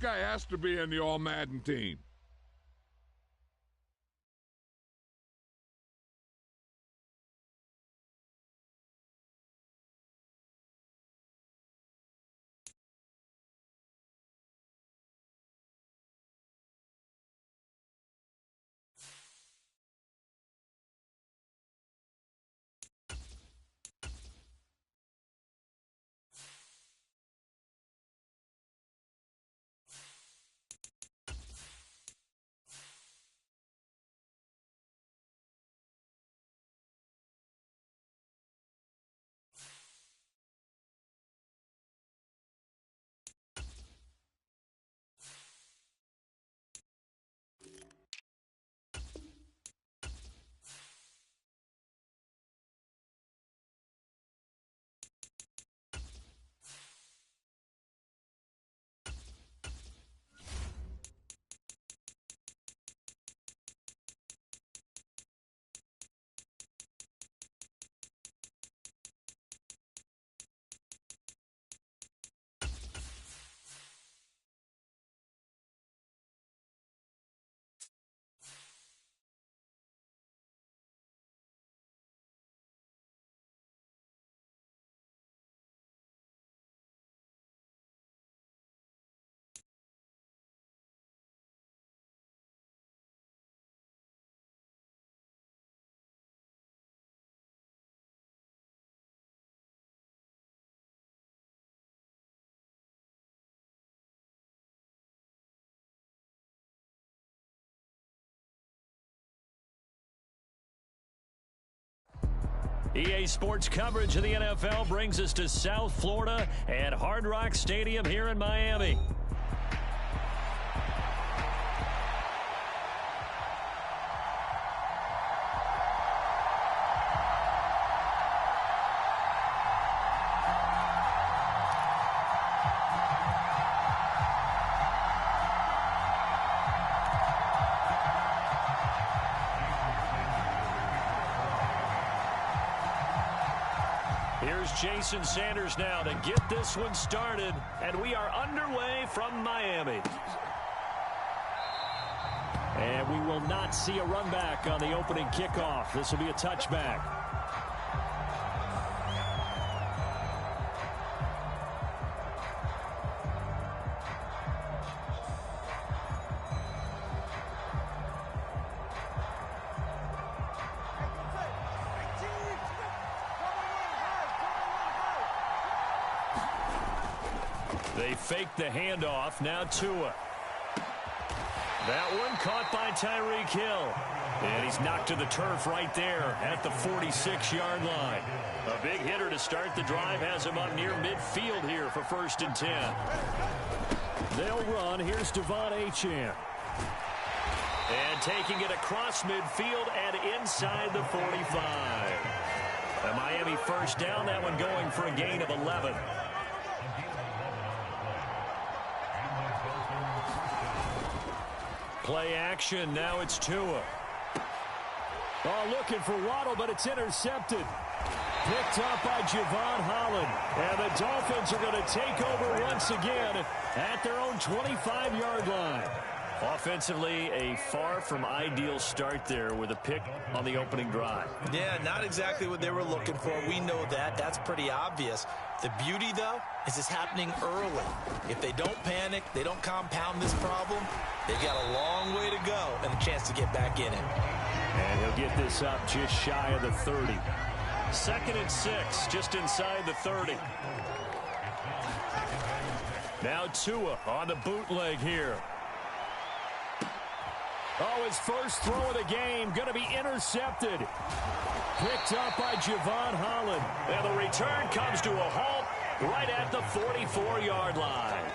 Guy has to be in the All-Madden team. EA Sports coverage of the NFL brings us to South Florida at Hard Rock Stadium here in Miami. Here's Jason Sanders now to get this one started, and we are underway from Miami. And we will not see a run back on the opening kickoff. This will be a touchback. They fake the handoff. Now Tua. That one caught by Tyreek Hill. And he's knocked to the turf right there at the 46-yard line. A big hitter to start the drive has him up near midfield here for 1st and 10. They'll run. Here's Devon Achane. And taking it across midfield and inside the 45. A Miami first down. That one going for a gain of 11. Play action. Now it's Tua. Oh, looking for Waddle, but it's intercepted. Picked up by Javon Holland. And the Dolphins are going to take over once again at their own 25-yard line. Offensively, a far from ideal start there with a pick on the opening drive. Yeah, not exactly what they were looking for. We know that. That's pretty obvious. The beauty, though, is it's happening early. If they don't panic, they don't compound this problem, they've got a long way to go and a chance to get back in it. And he'll get this up just shy of the 30. 2nd and 6, just inside the 30. Now Tua on the bootleg here. Oh, his first throw of the game going to be intercepted. Picked up by Javon Holland. And the return comes to a halt right at the 44-yard line.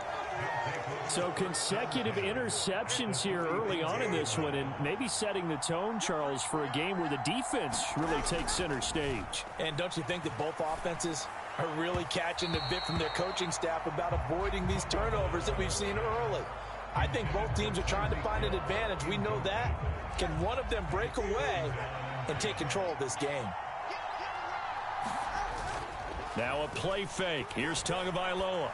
So consecutive interceptions here early on in this one, and maybe setting the tone, Charles, for a game where the defense really takes center stage. And don't you think that both offenses are really catching the bit from their coaching staff about avoiding these turnovers that we've seen early? I think both teams are trying to find an advantage. We know that. Can one of them break away and take control of this game? Now a play fake. Here's Tagovailoa.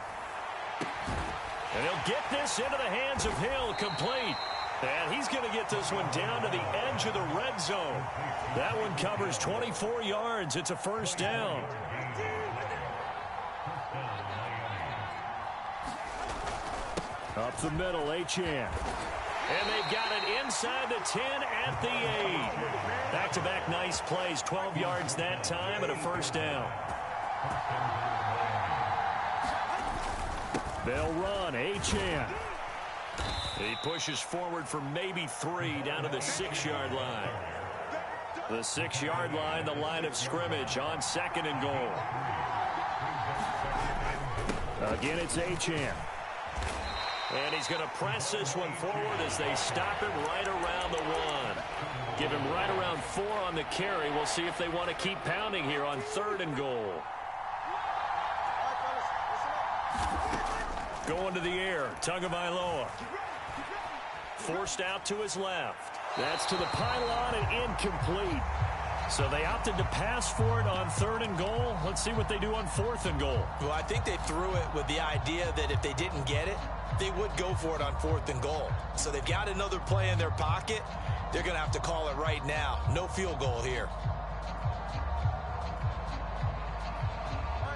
And he'll get this into the hands of Hill, complete. And he's going to get this one down to the edge of the red zone. That one covers 24 yards. It's a first down. Up the middle, Achane. And they've got it inside the 10 at the 8. Back-to-back nice plays, 12 yards that time and a first down. They'll run, Achane. He pushes forward for maybe 3 down to the 6-yard line. The 6-yard line, the line of scrimmage on 2nd and goal. Again, it's Achane. And he's going to press this one forward as they stop him right around the 1. Give him right around 4 on the carry. We'll see if they want to keep pounding here on 3rd and goal. Going to the air, Tagovailoa. Forced out to his left. That's to the pylon and incomplete. So they opted to pass for it on 3rd and goal. Let's see what they do on 4th and goal. Well, I think they threw it with the idea that if they didn't get it, they would go for it on 4th and goal. So they've got another play in their pocket. They're going to have to call it right now. No field goal here.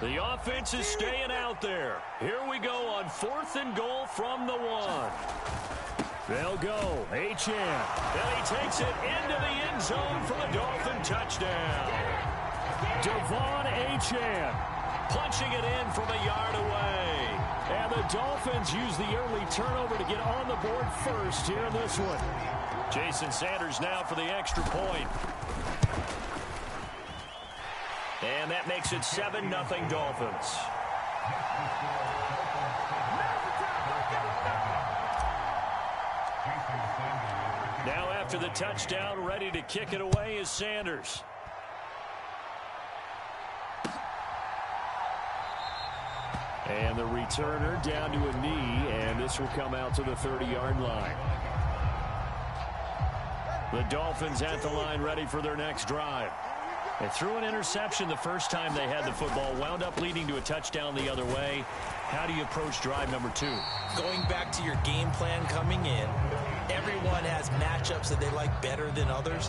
The offense is staying out there. Here we go on 4th and goal from the 1. They'll go. Achane. And he takes it into the end zone for the Dolphin touchdown. Devon Achane punching it in from a yard away. And the Dolphins use the early turnover to get on the board first here in this one. Jason Sanders now for the extra point. And that makes it 7-0 Dolphins. Now after the touchdown, ready to kick it away is Sanders. And the returner down to a knee, and this will come out to the 30-yard line. The Dolphins at the line ready for their next drive. They threw an interception the first time they had the football, wound up leading to a touchdown the other way. How do you approach drive number 2? Going back to your game plan coming in, everyone has matchups that they like better than others.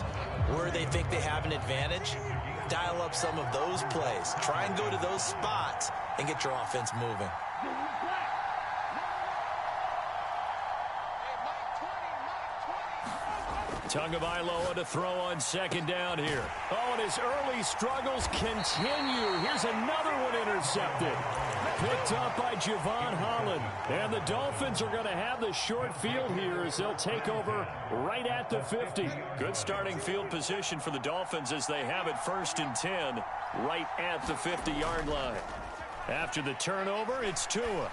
Where they think they have an advantage, dial up some of those plays. Try and go to those spots and get your offense moving. Tagovailoa to throw on 2nd down here. Oh, and his early struggles continue. Here's another one intercepted. Picked up by Javon Holland. And the Dolphins are going to have the short field here as they'll take over right at the 50. Good starting field position for the Dolphins as they have it 1st and 10 right at the 50-yard line. After the turnover, it's Tua.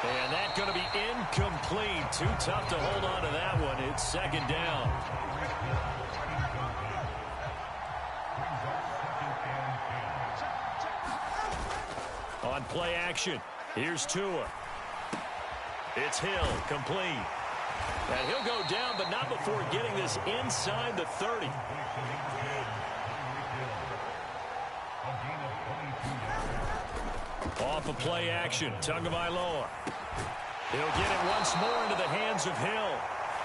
And that's going to be incomplete. Too tough to hold on to that one. It's 2nd down. On play action, here's Tua. It's Hill, complete. And he'll go down, but not before getting this inside the 30. Off of play action, Tagovailoa. He'll get it once more into the hands of Hill.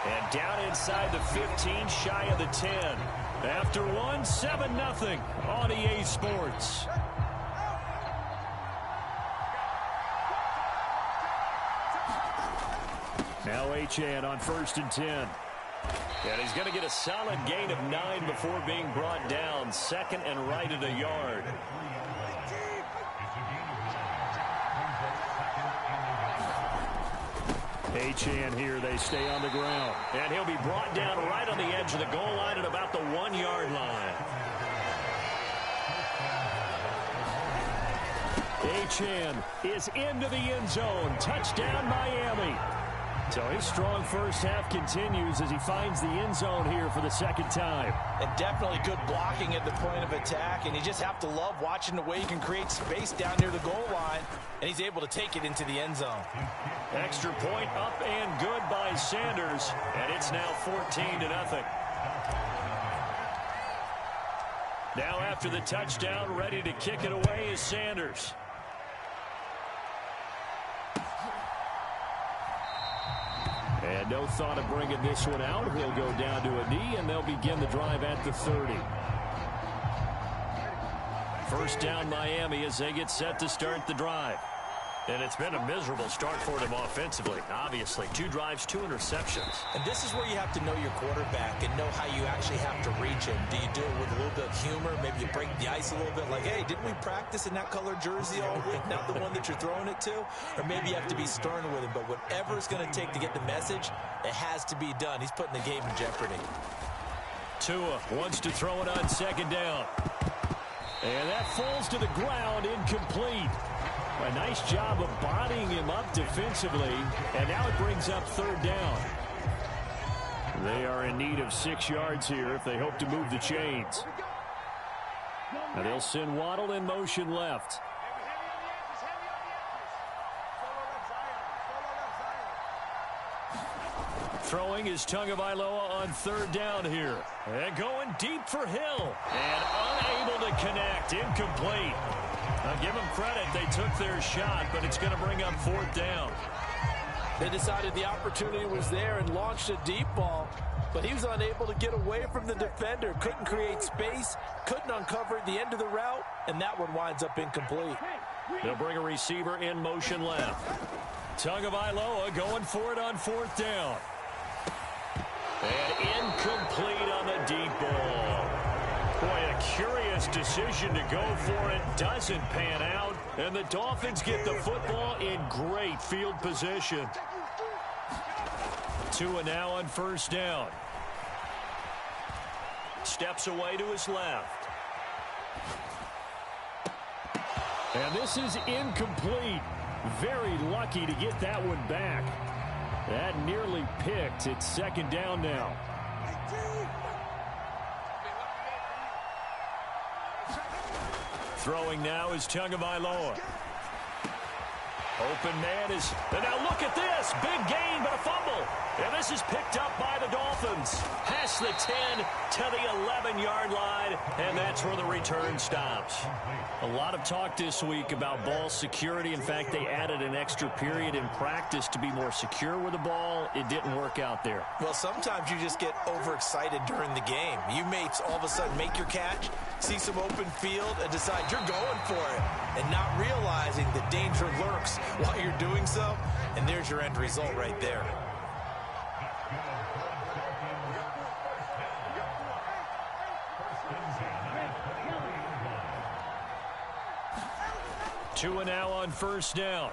And down inside the 15, shy of the 10. After one, 7-0 on EA Sports. Now Achane on 1st and 10. And he's going to get a solid gain of 9 before being brought down. 2nd and right at a yard. Achane here, they stay on the ground. And he'll be brought down right on the edge of the goal line at about the 1-yard line. Achane is into the end zone. Touchdown, Miami. So his strong first half continues as he finds the end zone here for the 2nd time. And definitely good blocking at the point of attack, and you just have to love watching the way he can create space down near the goal line, and he's able to take it into the end zone. Extra point up and good by Sanders, and it's now 14-0. Now after the touchdown, ready to kick it away is Sanders. And no thought of bringing this one out. He'll go down to a knee, and they'll begin the drive at the 30. First down, Miami, as they get set to start the drive. And it's been a miserable start for them offensively. Obviously, 2 drives, 2 interceptions. And this is where you have to know your quarterback and know how you actually have to reach him. Do you do it with a little bit of humor? Maybe you break the ice a little bit like, hey, didn't we practice in that color jersey all week? Not the one that you're throwing it to? Or maybe you have to be stern with him. But whatever it's going to take to get the message, it has to be done. He's putting the game in jeopardy. Tua wants to throw it on second down. And that falls to the ground, incomplete. A nice job of bodying him up defensively, and now it brings up third down. They are in need of 6 yards here if they hope to move the chains. Now they'll send Waddle in motion left. Throwing is Tagovailoa on third down here. And going deep for Hill. And unable to connect. Incomplete. I'll give them credit. They took their shot, but it's going to bring up fourth down. They decided the opportunity was there and launched a deep ball, but he was unable to get away from the defender. Couldn't create space, couldn't uncover the end of the route, and that one winds up incomplete. They'll bring a receiver in motion left. Tagovailoa going for it on fourth down. And incomplete on the deep ball. Boy, a curious decision to go for it. Doesn't pan out. And the Dolphins get the football in great field position. Tua now on first down. Steps away to his left. And this is incomplete. Very lucky to get that one back. That nearly picked. It's second down now. Throwing now is Tagovailoa. Open man is, and now look at this. Big gain, but a fumble. And this is picked up by the Dolphins. Past the 10 to the 11-yard line, and that's where the return stops. A lot of talk this week about ball security. In fact, they added an extra period in practice to be more secure with the ball. It didn't work out there. Well, sometimes you just get overexcited during the game. You may all of a sudden make your catch, see some open field, and decide you're going for it, and not realizing the danger lurks while you're doing so, and there's your end result right there. Tua now on first down.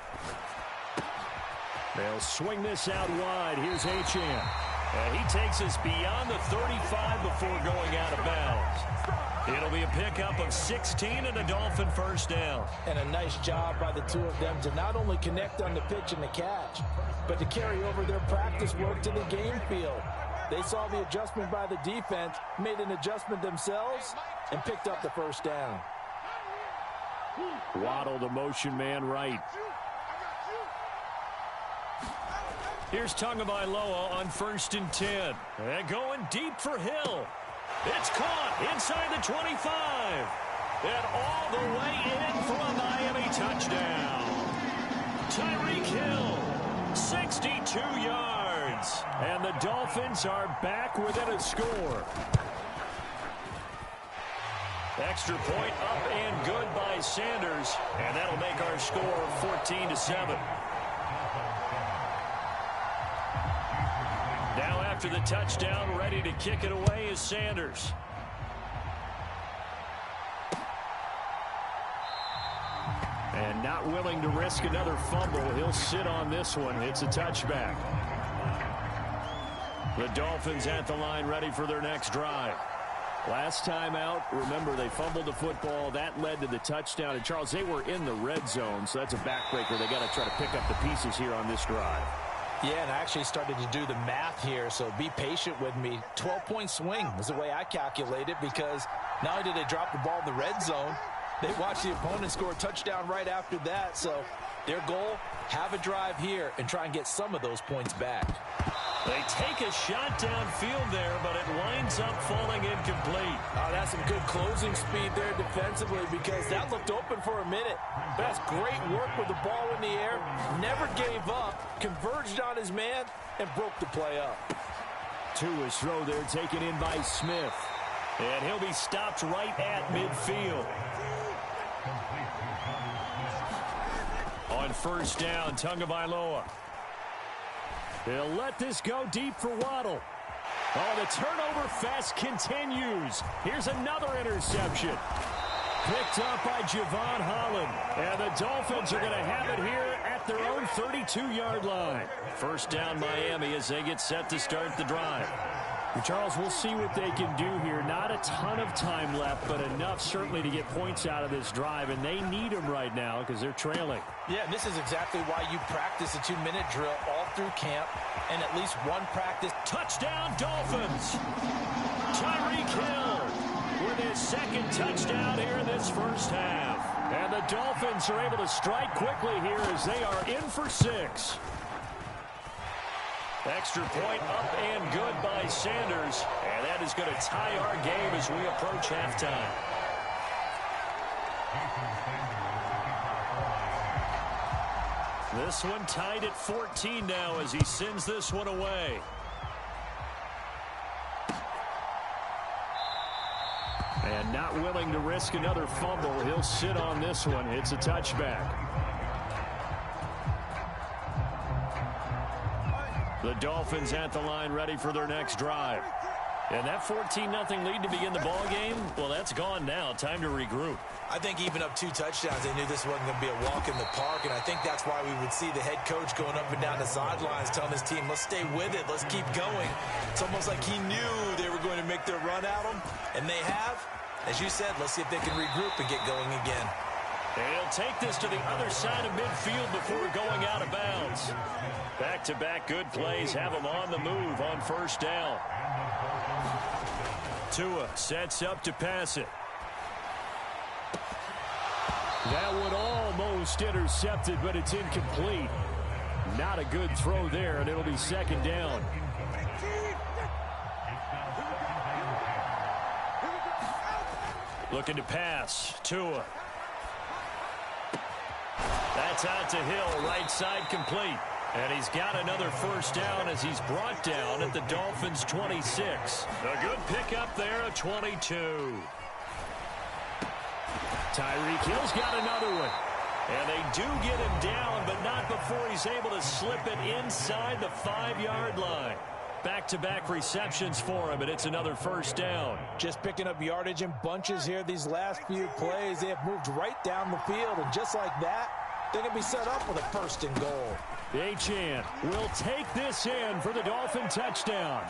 They'll swing this out wide. Here's Achane. And he takes us beyond the 35 before going out of bounds. It'll be a pickup of 16 and a Dolphin first down. And a nice job by the two of them to not only connect on the pitch and the catch, but to carry over their practice work to the game field. They saw the adjustment by the defense, made an adjustment themselves, and picked up the first down. Waddle the motion man right. Here's Tagovailoa on first and 10. And going deep for Hill. It's caught inside the 25. And all the way in for a Miami touchdown. Tyreek Hill, 62 yards. And the Dolphins are back within a score. Extra point up and good by Sanders. And that'll make our score 14-7. Now after the touchdown, ready to kick it away is Sanders. And not willing to risk another fumble. He'll sit on this one. It's a touchback. The Dolphins at the line ready for their next drive. Last time out, remember, they fumbled the football. That led to the touchdown. And, Charles, they were in the red zone, so that's a backbreaker. They got to try to pick up the pieces here on this drive. Yeah, and I actually started to do the math here, so be patient with me. 12-point swing is the way I calculate it, because not only did they drop the ball in the red zone, they watched the opponent score a touchdown right after that. So their goal, have a drive here and try and get some of those points back. They take a shot downfield there, but it winds up falling incomplete. Oh, that's some good closing speed there defensively because that looked open for a minute. That's great work with the ball in the air. Never gave up, converged on his man, and broke the play up. Tua's throw there taken in by Smith. And he'll be stopped right at midfield. On first down, Tagovailoa. They'll let this go deep for Waddle. Oh, the turnover fest continues. Here's another interception. Picked up by Javon Holland. And the Dolphins are going to have it here at their own 32-yard line. First down, Miami, as they get set to start the drive. Charles, we'll see what they can do here. Not a ton of time left, but enough certainly to get points out of this drive, and they need them right now because they're trailing. Yeah, this is exactly why you practice a 2-minute drill all through camp and at least one practice. Touchdown, Dolphins! Tyreek Hill with his second touchdown here in this first half. And the Dolphins are able to strike quickly here as they are in for 6. Extra point up and good by Sanders. And that is going to tie our game as we approach halftime. This one tied at 14 now as he sends this one away. And not willing to risk another fumble. He'll sit on this one. It's a touchback. The Dolphins at the line ready for their next drive. And that 14-0 lead to begin the ball game, well, that's gone now. Time to regroup. I think even up 2 touchdowns, they knew this wasn't going to be a walk in the park, and I think that's why we would see the head coach going up and down the sidelines telling his team, let's stay with it, let's keep going. It's almost like he knew they were going to make their run at him, and they have. As you said, let's see if they can regroup and get going again. And he'll take this to the other side of midfield before going out of bounds. Back-to-back good plays have him on the move on first down. Tua sets up to pass it. That one almost intercepted, but it's incomplete. Not a good throw there, and it'll be second down. Looking to pass. Tua. That's out to Hill, right side complete. And he's got another first down as he's brought down at the Dolphins' 26. A good pickup there at 22. Tyreek Hill's got another one. And they do get him down, but not before he's able to slip it inside the 5-yard line. Back-to-back receptions for him, and it's another first down. Just picking up yardage in bunches here these last few plays. They have moved right down the field, and just like that, they're going to be set up with a first and goal. Achane will take this in for the Dolphin touchdown.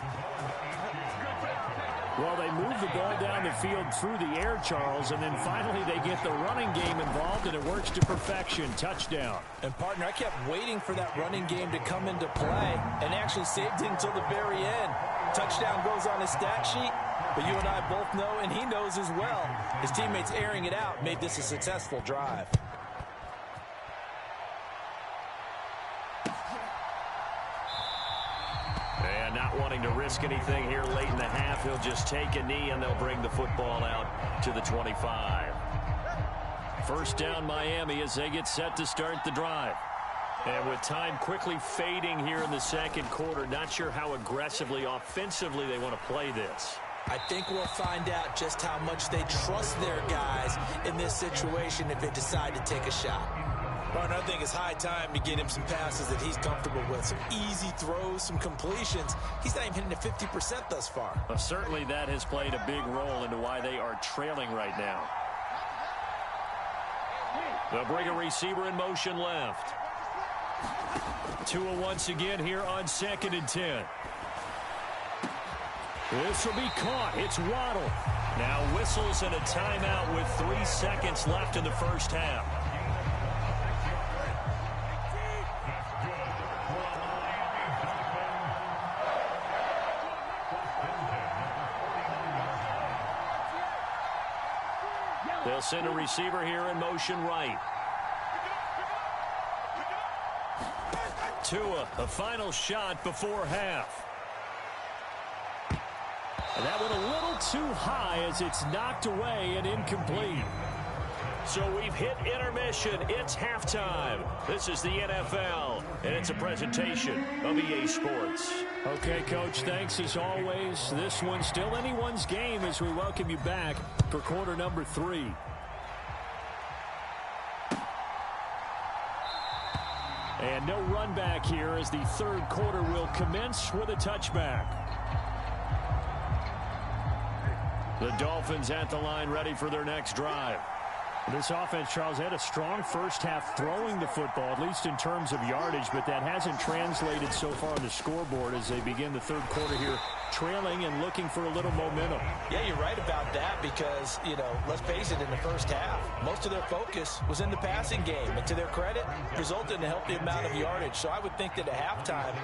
Well, they move the ball down the field through the air, Charles, and then finally they get the running game involved, and it works to perfection. Touchdown. And, partner, I kept waiting for that running game to come into play and actually saved it until the very end. Touchdown goes on his stat sheet, but you and I both know, and he knows as well, his teammates airing it out made this a successful drive. And not wanting to risk anything here late in the half, he'll just take a knee and they'll bring the football out to the 25. First down Miami as they get set to start the drive. And with time quickly fading here in the second quarter, not sure how aggressively, offensively they want to play this. I think we'll find out just how much they trust their guys in this situation if they decide to take a shot. Partner, I think it's high time to get him some passes that he's comfortable with. Some easy throws, some completions. He's not even hitting to 50% thus far. Well, certainly that has played a big role into why they are trailing right now. They'll bring a receiver in motion left. Tua once again here on 2nd and 10. This will be caught. It's Waddle. Now whistles and a timeout with 3 seconds left in the first half. They'll send a receiver here in motion right. Tua, a final shot before half. And that went a little too high as it's knocked away and incomplete. So we've hit intermission. It's halftime. This is the NFL, and it's a presentation of EA Sports. Okay, Coach, thanks as always. This one's still anyone's game as we welcome you back for quarter number 3. And no run back here as the third quarter will commence with a touchback. The Dolphins at the line ready for their next drive. This offense, Charles, had a strong first half throwing the football, at least in terms of yardage, but that hasn't translated so far on the scoreboard as they begin the third quarter here, trailing and looking for a little momentum. Yeah, you're right about that because, let's face it, in the first half, most of their focus was in the passing game. And to their credit, resulted in a healthy amount of yardage. So I would think that at halftime,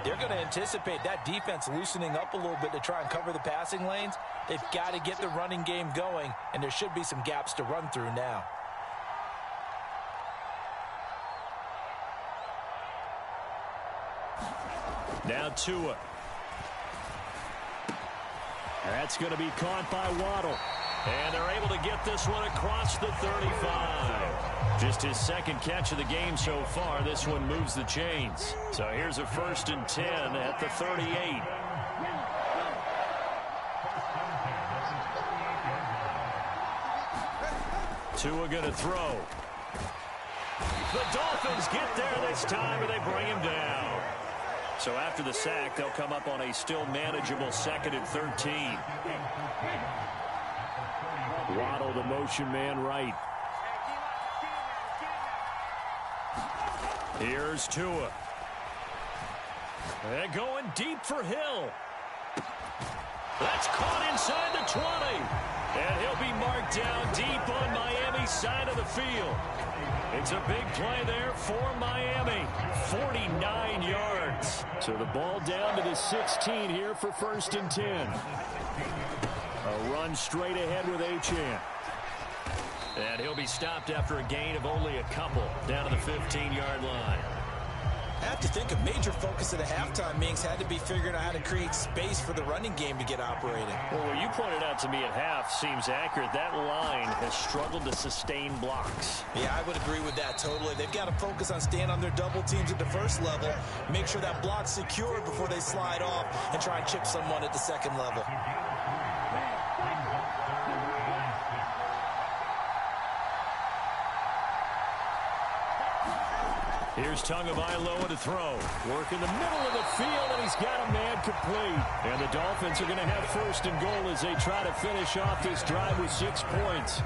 they're going to anticipate that defense loosening up a little bit to try and cover the passing lanes. They've got to get the running game going, and there should be some gaps to run through now. Now Tua. That's going to be caught by Waddle. And they're able to get this one across the 35. Just his second catch of the game so far. This one moves the chains. So here's a 1st and 10 at the 38. Tua going to throw. The Dolphins get there this time, and they bring him down. So after the sack, they'll come up on a still manageable 2nd and 13. Waddle, the motion man right. Here's Tua. They're going deep for Hill. That's caught inside the 20. And he'll be marked down deep on Miami's side of the field. It's a big play there for Miami. 49 yards. So the ball down to the 16 here for 1st and 10. A run straight ahead with Achane. And he'll be stopped after a gain of only a couple down to the 15-yard line. I have to think a major focus of the halftime meetings had to be figuring out how to create space for the running game to get operating. Well, what you pointed out to me at half seems accurate. That line has struggled to sustain blocks. Yeah, I would agree with that totally. They've got to focus on staying on their double teams at the first level, make sure that block's secured before they slide off, and try and chip someone at the second level. Here's Tagovailoa to throw. Work in the middle of the field, and he's got a man complete. And the Dolphins are going to have 1st and goal as they try to finish off this drive with 6 points.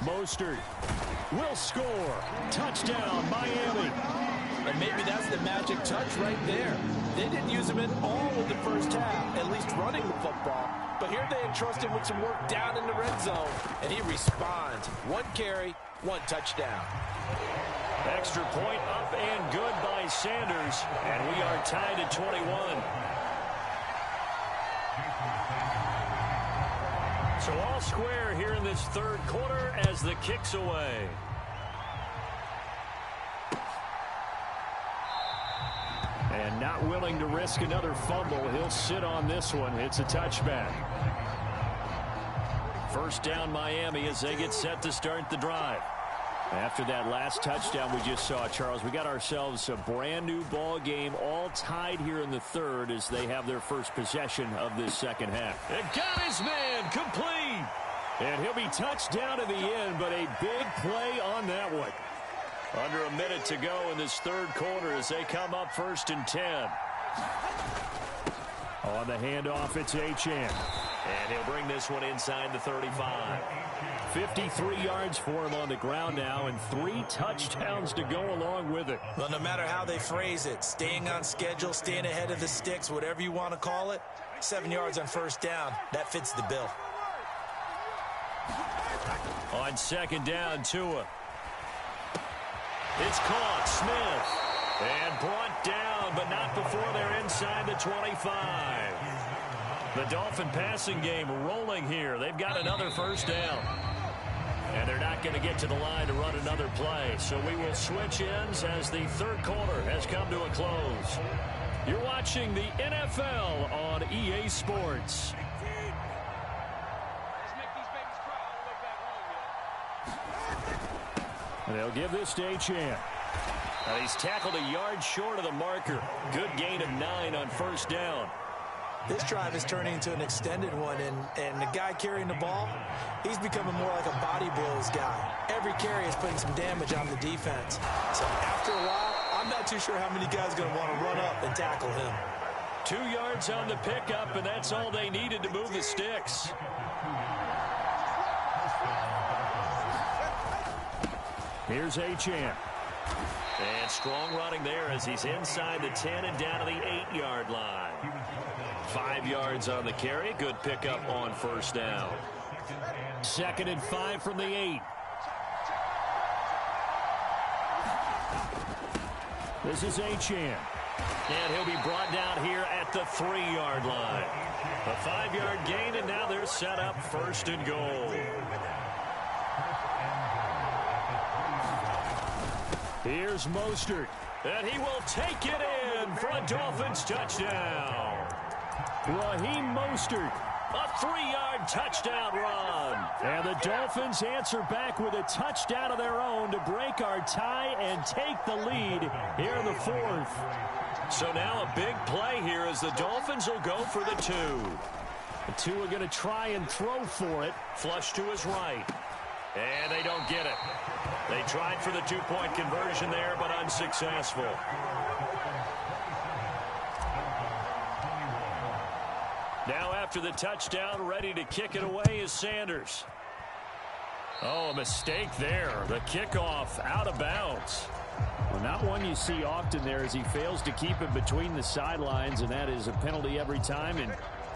Mostert will score. Touchdown, Miami. And maybe that's the magic touch right there. They didn't use him at all in the first half, at least running the football. But here they entrust him with some work down in the red zone, and he responds. 1 carry, 1 touchdown. Extra point up and good by Sanders, and we are tied at 21. So all square here in this third quarter as the kick's away. And not willing to risk another fumble. He'll sit on this one. It's a touchback. 1st down Miami as they get set to start the drive. After that last touchdown we just saw, Charles, we got ourselves a brand new ball game, all tied here in the third as they have their first possession of this second half. And got his man complete. And he'll be touched down to the end, but a big play on that one. Under a minute to go in this third quarter as they come up 1st and 10. On the handoff, it's Achane. And he'll bring this one inside the 35. 53 yards for him on the ground now, and 3 touchdowns to go along with it. Well, no matter how they phrase it, staying on schedule, staying ahead of the sticks, whatever you want to call it, 7 yards on 1st down, that fits the bill. On 2nd down, Tua. It's caught, Smith, and brought down, but not before they're inside the 25. The Dolphin passing game rolling here. They've got another first down. And they're not going to get to the line to run another play. So we will switch ends as the third quarter has come to a close. You're watching the NFL on EA Sports. And they'll give this to Achane. He's tackled a yard short of the marker. Good gain of 9 on first down. This drive is turning into an extended one, and the guy carrying the ball, he's becoming more like a body blows guy. Every carry is putting some damage on the defense. So after a while, I'm not too sure how many guys are going to want to run up and tackle him. 2 yards on the pickup, and that's all they needed to move the sticks. Here's Achane. And strong running there as he's inside the 10 and down to the 8-yard line. 5 yards on the carry. Good pickup on first down. 2nd and 5 from the 8. This is Achane. And he'll be brought down here at the 3-yard line. A 5-yard gain, and now they're set up 1st and goal. Here's Mostert, and he will take it in for a Dolphins touchdown. Raheem Mostert, a 3-yard touchdown run. And the Dolphins answer back with a touchdown of their own to break our tie and take the lead here in the 4th. So now a big play here as the Dolphins will go for the 2. The 2 are going to try and throw for it. Flush to his right. And they don't get it. They tried for the 2-point conversion there, but unsuccessful. Now after the touchdown, ready to kick it away is Sanders. Oh, a mistake there. The kickoff out of bounds. Well, not one you see often there as he fails to keep it between the sidelines, and that is a penalty every time, and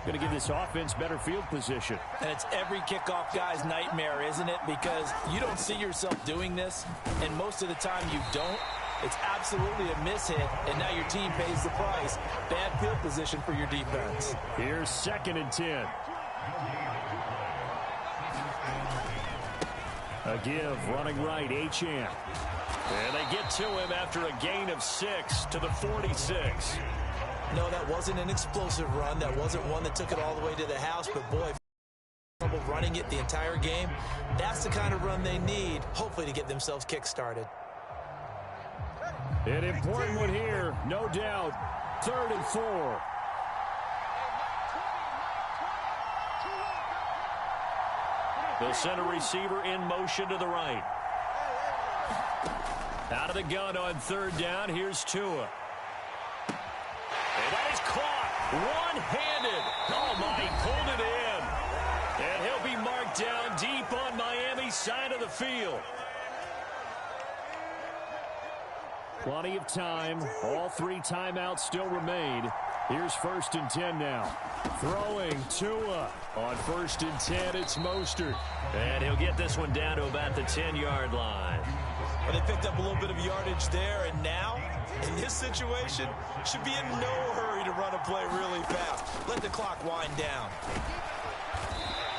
going to give this offense better field position. And it's every kickoff guy's nightmare, isn't it? Because you don't see yourself doing this, and most of the time you don't. It's absolutely a mishit, and now your team pays the price. Bad field position for your defense. Here's 2nd and 10. A give, running right, Achane. And they get to him after a gain of 6 to the 46. No, that wasn't an explosive run. That wasn't one that took it all the way to the house. But, boy, trouble running it the entire game. That's the kind of run they need, hopefully, to get themselves kick-started. An important one here, no doubt. 3rd and 4. They'll send a receiver in motion to the right. Out of the gun on 3rd down, here's Tua. And that is caught one-handed. Oh, my, he pulled it in. And he'll be marked down deep on Miami's side of the field. Plenty of time. All 3 timeouts still remain. Here's 1st and 10 now. Throwing Tua. On 1st and 10, it's Mostert. And he'll get this one down to about the 10-yard line. Well, they picked up a little bit of yardage there, and now, in this situation, should be in no hurry to run a play really fast. Let the clock wind down.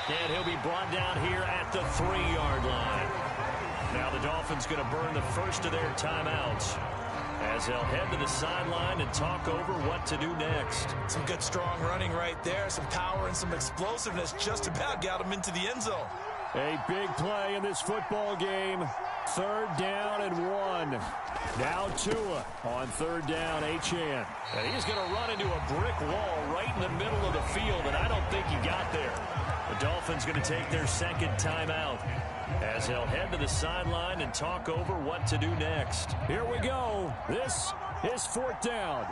And he'll be brought down here at the 3-yard line. Now the Dolphins going to burn the first of their timeouts as they'll head to the sideline and talk over what to do next. Some good strong running right there, some power and some explosiveness just about got him into the end zone. A big play in this football game. 3rd down and 1. Now Tua on 3rd down, Achane. And he's going to run into a brick wall right in the middle of the field, and I don't think he got there. The Dolphins going to take their 2nd timeout as they'll head to the sideline and talk over what to do next. Here we go. This is 4th down.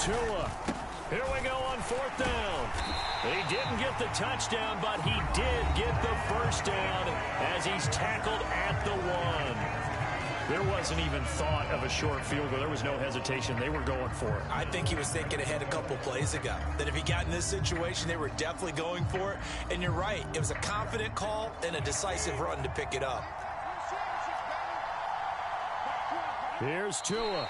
Tua. Here we go on 4th down. He didn't get the touchdown, but he did get the first down as he's tackled at the 1. There wasn't even thought of a short field goal. There was no hesitation. They were going for it. I think he was thinking ahead a couple plays ago, that if he got in this situation, they were definitely going for it. And you're right. It was a confident call and a decisive run to pick it up. Here's Tua.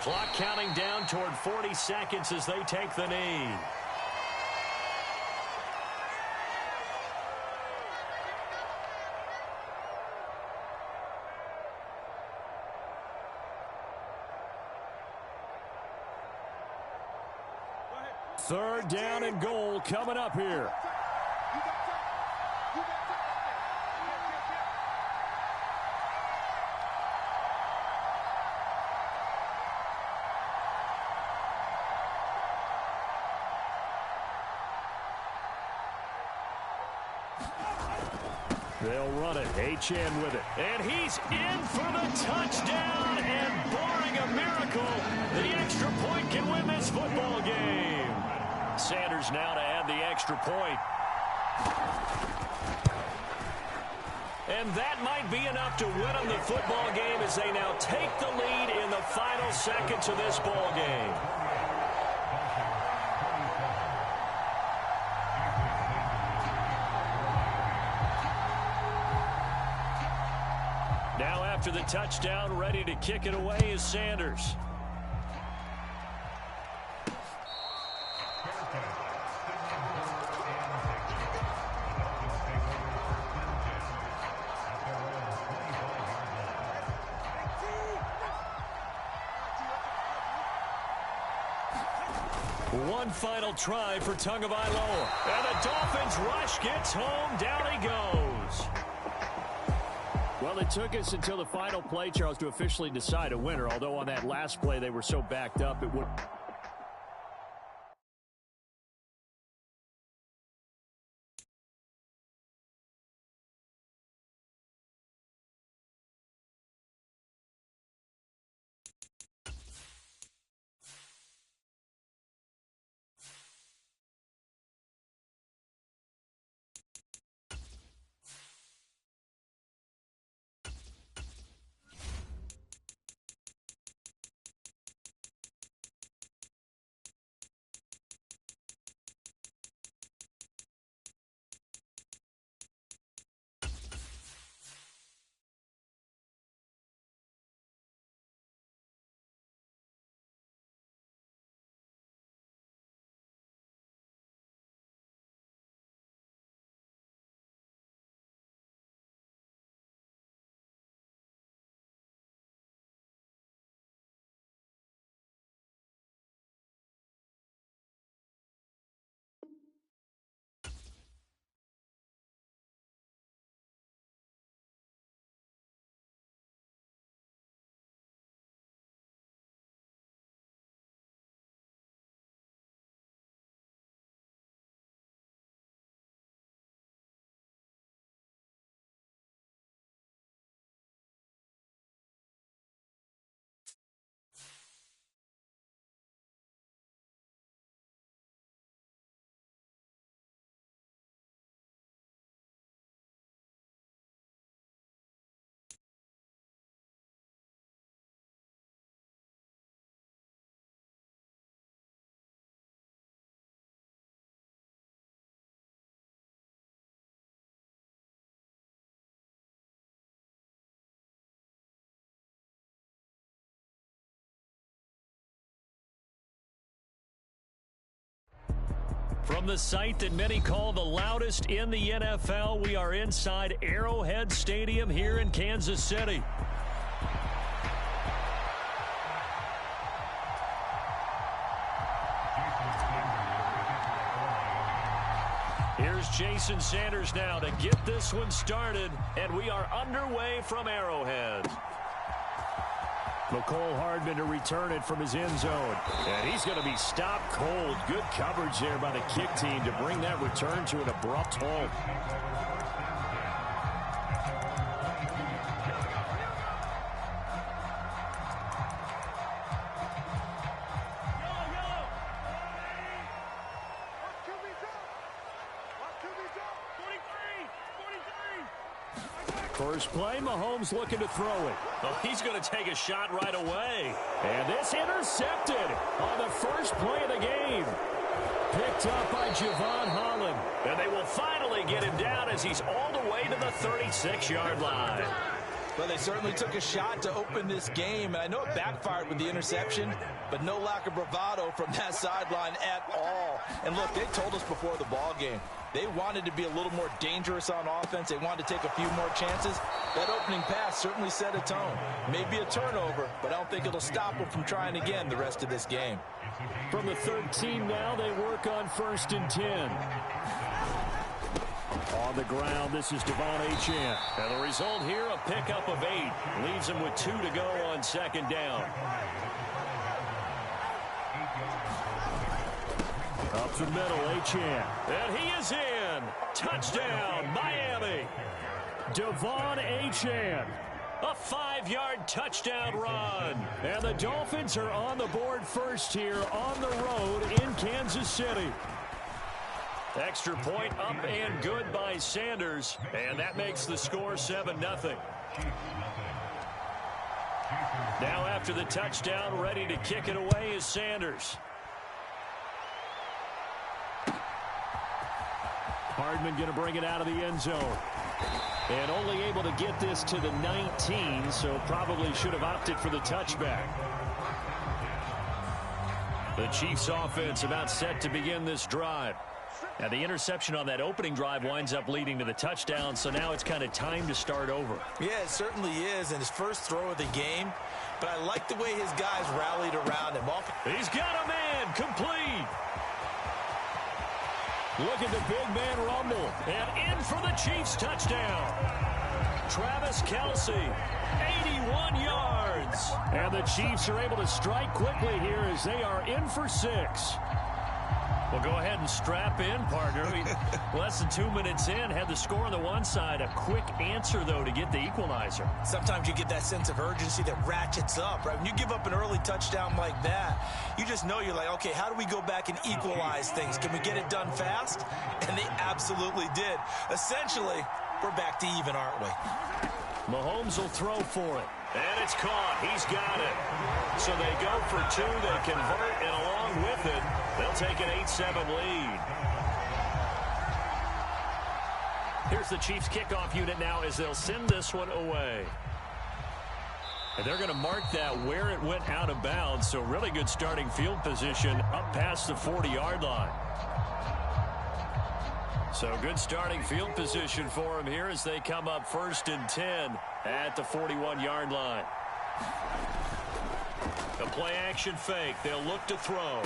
Clock counting down toward 40 seconds as they take the knee. Third down and goal coming up here. They'll run it. HN with it. And he's in for the touchdown. And barring a miracle, the extra point can win this football game. Sanders now to add the extra point. And that might be enough to win them the football game as they now take the lead in the final seconds of this ball game. After the touchdown, ready to kick it away is Sanders. One final try for Tagovailoa. And the Dolphins rush gets home. Down he goes. Well, it took us until the final play, Charles, to officially decide a winner, although on that last play they were so backed up it would... From the site that many call the loudest in the NFL, we are inside Arrowhead Stadium here in Kansas City. Here's Jason Sanders now to get this one started, and we are underway from Arrowhead. McCole Hardman to return it from his end zone. And he's going to be stopped cold. Good coverage there by the kick team to bring that return to an abrupt halt. First play, Mahomes looking to throw it. Oh, he's going to take a shot right away. And this intercepted on the first play of the game. Picked up by Javon Holland. And they will finally get him down as he's all the way to the 36-yard line. Well, they certainly took a shot to open this game, and I know it backfired with the interception, but no lack of bravado from that sideline at all. And look, they told us before the ball game, they wanted to be a little more dangerous on offense. They wanted to take a few more chances. That opening pass certainly set a tone. Maybe a turnover, but I don't think it'll stop them from trying again the rest of this game. From the 13 now, they work on 1st and 10. On the ground, this is Devon Achane. And the result here, a pickup of 8. Leaves him with 2 to go on 2nd down. Up the middle, Achane. And he is in. Touchdown, Miami. Devon Achane. A 5-yard touchdown run. And the Dolphins are on the board first here on the road in Kansas City. Extra point up and good by Sanders. And that makes the score 7-0. Now after the touchdown, ready to kick it away is Sanders. Hardman going to bring it out of the end zone. And only able to get this to the 19, so probably should have opted for the touchback. The Chiefs offense about set to begin this drive. Now the interception on that opening drive winds up leading to the touchdown, so now it's kind of time to start over. Yeah, it certainly is, and his first throw of the game. But I like the way his guys rallied around him. He's got a man, complete. Look at the big man rumble. And in for the Chiefs touchdown. Travis Kelce, 81 yards. And the Chiefs are able to strike quickly here as they are in for 6. Well, go ahead and strap in, partner. Less than 2 minutes in, had the score on the one side. A quick answer, though, to get the equalizer. Sometimes you get that sense of urgency that ratchets up, right? When you give up an early touchdown like that, you just know you're like, okay, how do we go back and equalize things? Can we get it done fast? And they absolutely did. Essentially, we're back to even, aren't we? Mahomes will throw for it. And it's caught. He's got it. So they go for 2. They convert, and along with it, they'll take an 8-7 lead. Here's the Chiefs kickoff unit now as they'll send this one away. And they're going to mark that where it went out of bounds, so really good starting field position up past the 40-yard line. So good starting field position for him here as they come up 1st and 10 at the 41-yard line. A play-action fake. They'll look to throw.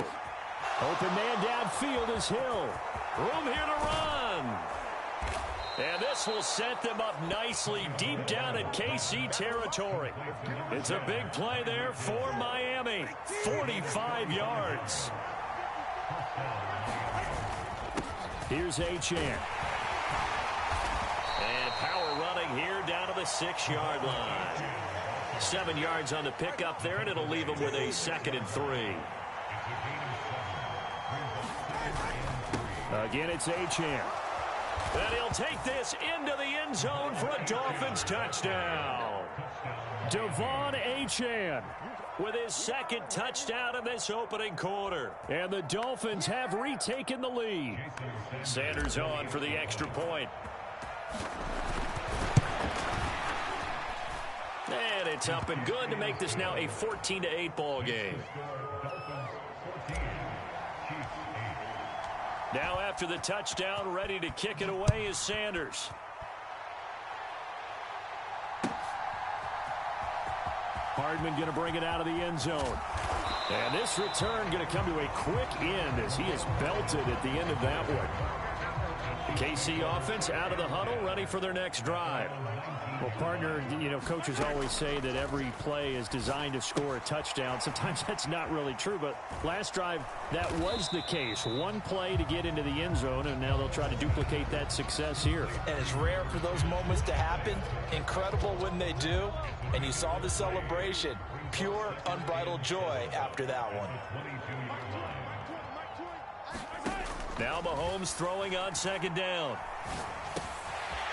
Open man downfield is Hill. Room here to run. And this will set them up nicely deep down in KC territory. It's a big play there for Miami. 45 yards. Here's Achane. And power running here down to the 6-yard line. 7 yards on the pickup there, and it'll leave them with a 2nd and 3. Again, it's Achane. And he'll take this into the end zone for a Dolphins touchdown. Devon Achane with his 2nd touchdown in this opening quarter. And the Dolphins have retaken the lead. Sanders on for the extra point. And it's up and good to make this now a 14-8 ball game. Now after the touchdown, ready to kick it away is Sanders. Hardman going to bring it out of the end zone. And this return going to come to a quick end as he is belted at the end of that one. The KC offense out of the huddle, ready for their next drive. Well, partner, coaches always say that every play is designed to score a touchdown. Sometimes that's not really true, but last drive, that was the case. One play to get into the end zone, and now they'll try to duplicate that success here. And it's rare for those moments to happen. Incredible when they do. And you saw the celebration. Pure, unbridled joy after that one. Now Mahomes throwing on second down.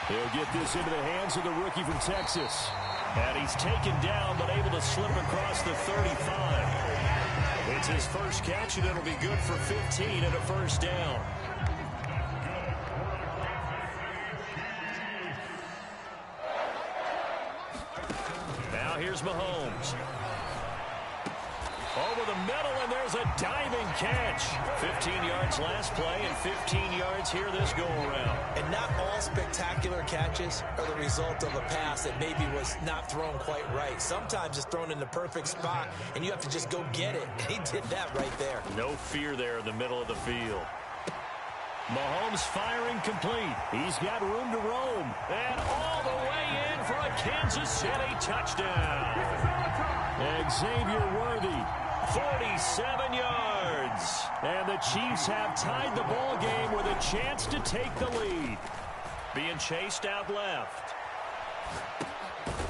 He'll get this into the hands of the rookie from Texas. And he's taken down, but able to slip across the 35. It's his first catch, and it'll be good for 15 and a first down. Now here's Mahomes. Over the middle, and there's a diving catch. 15 yards last play and 15 yards here this go-around. And not all spectacular catches are the result of a pass that maybe was not thrown quite right. Sometimes it's thrown in the perfect spot, and you have to just go get it. He did that right there. No fear there in the middle of the field. Mahomes firing complete. He's got room to roam. And all the way in for a Kansas City touchdown. Xavier Worthy, 47 yards. And the Chiefs have tied the ball game with a chance to take the lead. Being chased out left.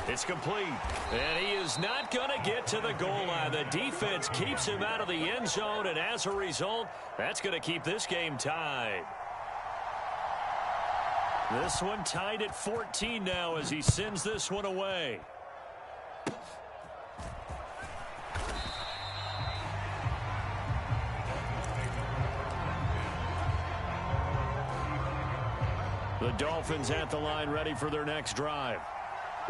It's complete. And he is not going to get to the goal line. The defense keeps him out of the end zone, and as a result, that's going to keep this game tied. This one tied at 14 now as he sends this one away. The Dolphins at the line, ready for their next drive.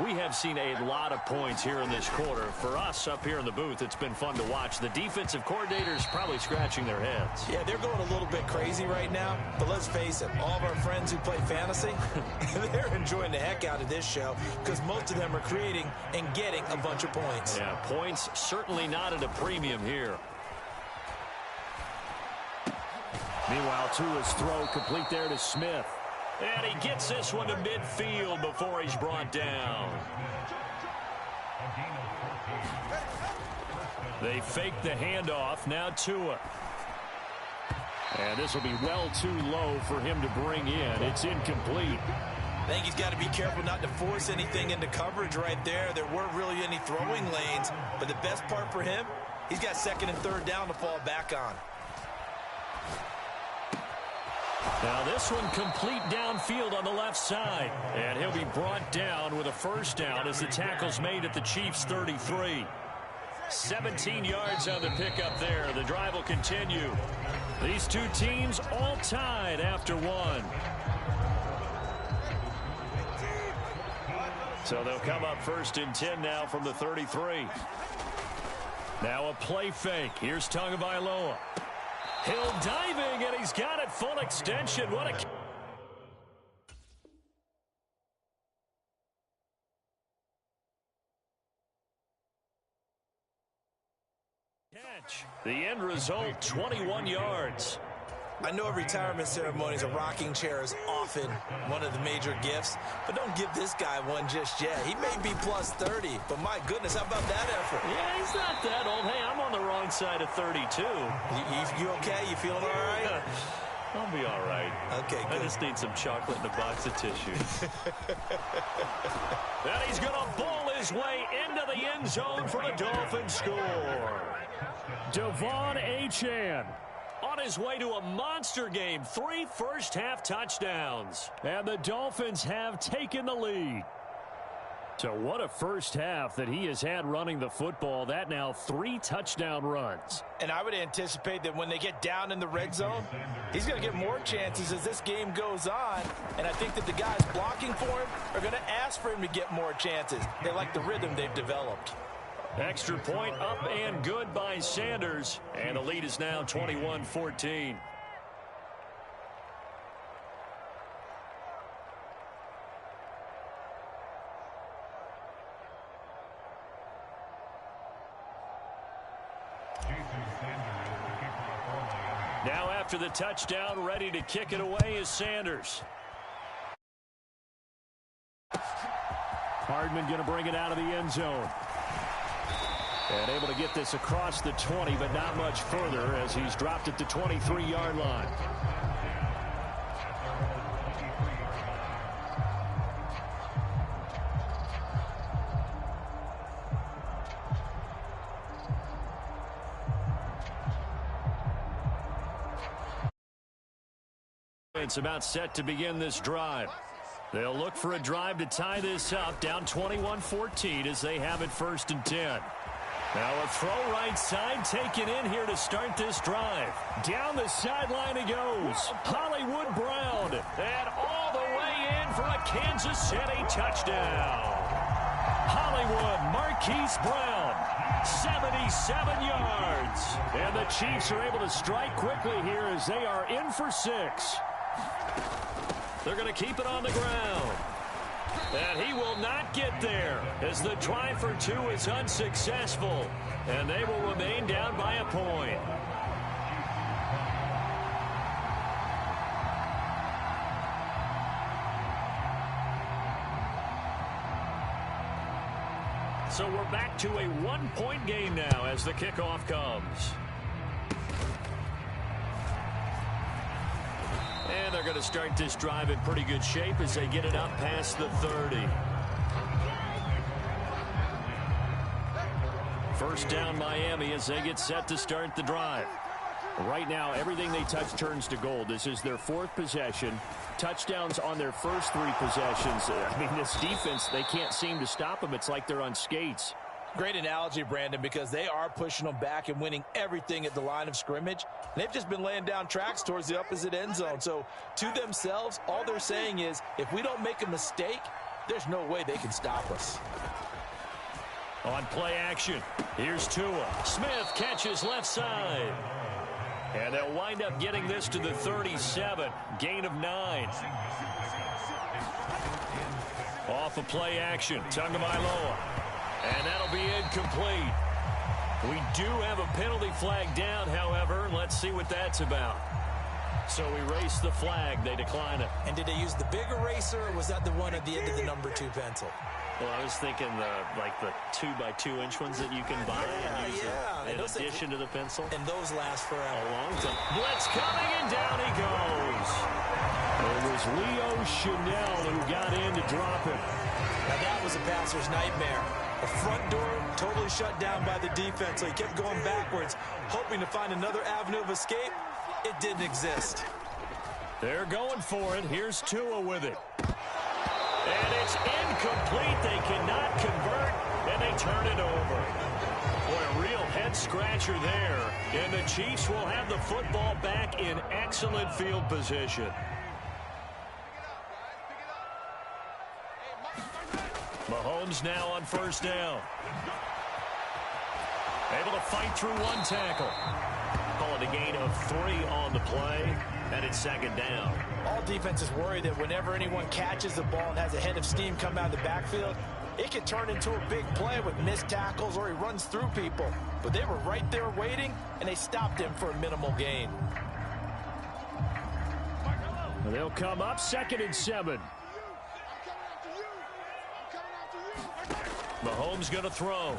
We have seen a lot of points here in this quarter. For us up here in the booth, it's been fun to watch. The defensive coordinators probably scratching their heads. Yeah, they're going a little bit crazy right now. But let's face it, all of our friends who play fantasy, they're enjoying the heck out of this show because most of them are creating and getting a bunch of points. Yeah, points certainly not at a premium here. Meanwhile, Tua's throw complete there to Smith. And he gets this one to midfield before he's brought down. They fake the handoff. Now Tua. And this will be well too low for him to bring in. It's incomplete. I think he's got to be careful not to force anything into coverage right there. There weren't really any throwing lanes. But the best part for him, he's got second and third down to fall back on. Now this one complete downfield on the left side. And he'll be brought down with a first down as the tackle's made at the Chiefs' 33. 17 yards on the pickup there. The drive will continue. These two teams all tied after one. So they'll come up first and 10 now from the 33. Now a play fake. Here's Tagovailoa. Hill diving, and he's got it full extension. What a catch. The end result, 21 yards. I know a retirement ceremony is a rocking chair is often one of the major gifts, but don't give this guy one just yet. He may be plus 30, but my goodness, how about that effort? Yeah, he's not that old. Hey, I'm on the wrong side of 32. You okay? You feeling all right? I'll be all right. Okay, good. I just need some chocolate and a box of tissues. And he's going to bowl his way into the end zone for the Dolphins score. Devon Achane on his way to a monster game. 3 first-half touchdowns. And the Dolphins have taken the lead. So what a first half that he has had running the football. That now 3 touchdown runs. And I would anticipate that when they get down in the red zone, he's going to get more chances as this game goes on. And I think that the guys blocking for him are going to ask for him to get more chances. They like the rhythm they've developed. Extra point up and good by Sanders. And the lead is now 21-14. Now after the touchdown, ready to kick it away is Sanders. Hardman going to bring it out of the end zone. And able to get this across the 20, but not much further as he's dropped at the 23-yard line. It's about set to begin this drive. They'll look for a drive to tie this up, down 21-14 as they have it 1st and 10. Now a throw right side taken in here to start this drive. Down the sideline he goes. Hollywood Brown. And all the way in for a Kansas City touchdown. Hollywood Marquise Brown. 77 yards. And the Chiefs are able to strike quickly here as they are in for 6. They're going to keep it on the ground. And he will not get there as the try for 2 is unsuccessful. And they will remain down by a point. So we're back to a 1-point game now as the kickoff comes. And they're going to start this drive in pretty good shape as they get it up past the 30. First down Miami as they get set to start the drive. Right now, everything they touch turns to gold. This is their 4th possession. Touchdowns on their first 3 possessions. I mean, this defense, they can't seem to stop them. It's like they're on skates. Great analogy, Brandon, because they are pushing them back and winning everything at the line of scrimmage. They've just been laying down tracks towards the opposite end zone. So to themselves, all they're saying is, if we don't make a mistake, there's no way they can stop us. On play action, here's Tua. Smith catches left side. And they'll wind up getting this to the 37. Gain of 9. Off of play action, Tagovailoa. And that'll be incomplete. We do have a penalty flag down, however. Let's see what that's about. So erase the flag. They decline it. And did they use the big eraser, or was that the one at the end of the number 2 pencil? Well, I was thinking the 2x2-inch ones that you can buy and use in addition to the pencil. And those last forever. A long time. Blitz coming, and down he goes. It was Leo Chanel who got in to drop him. Now that was a passer's nightmare. The front door totally shut down by the defense, so he kept going backwards, hoping to find another avenue of escape. It didn't exist. They're going for it. Here's Tua with it. And it's incomplete. They cannot convert, and they turn it over. Boy, a real head-scratcher there. And the Chiefs will have the football back in excellent field position. Mahomes now on first down. Able to fight through 1 tackle. Call it a gain of 3 on the play, and it's 2nd down. All defenses worry that whenever anyone catches the ball and has a head of steam come out of the backfield, it can turn into a big play with missed tackles or he runs through people. But they were right there waiting, and they stopped him for a minimal gain. They'll come up 2nd and 7. Mahomes going to throw.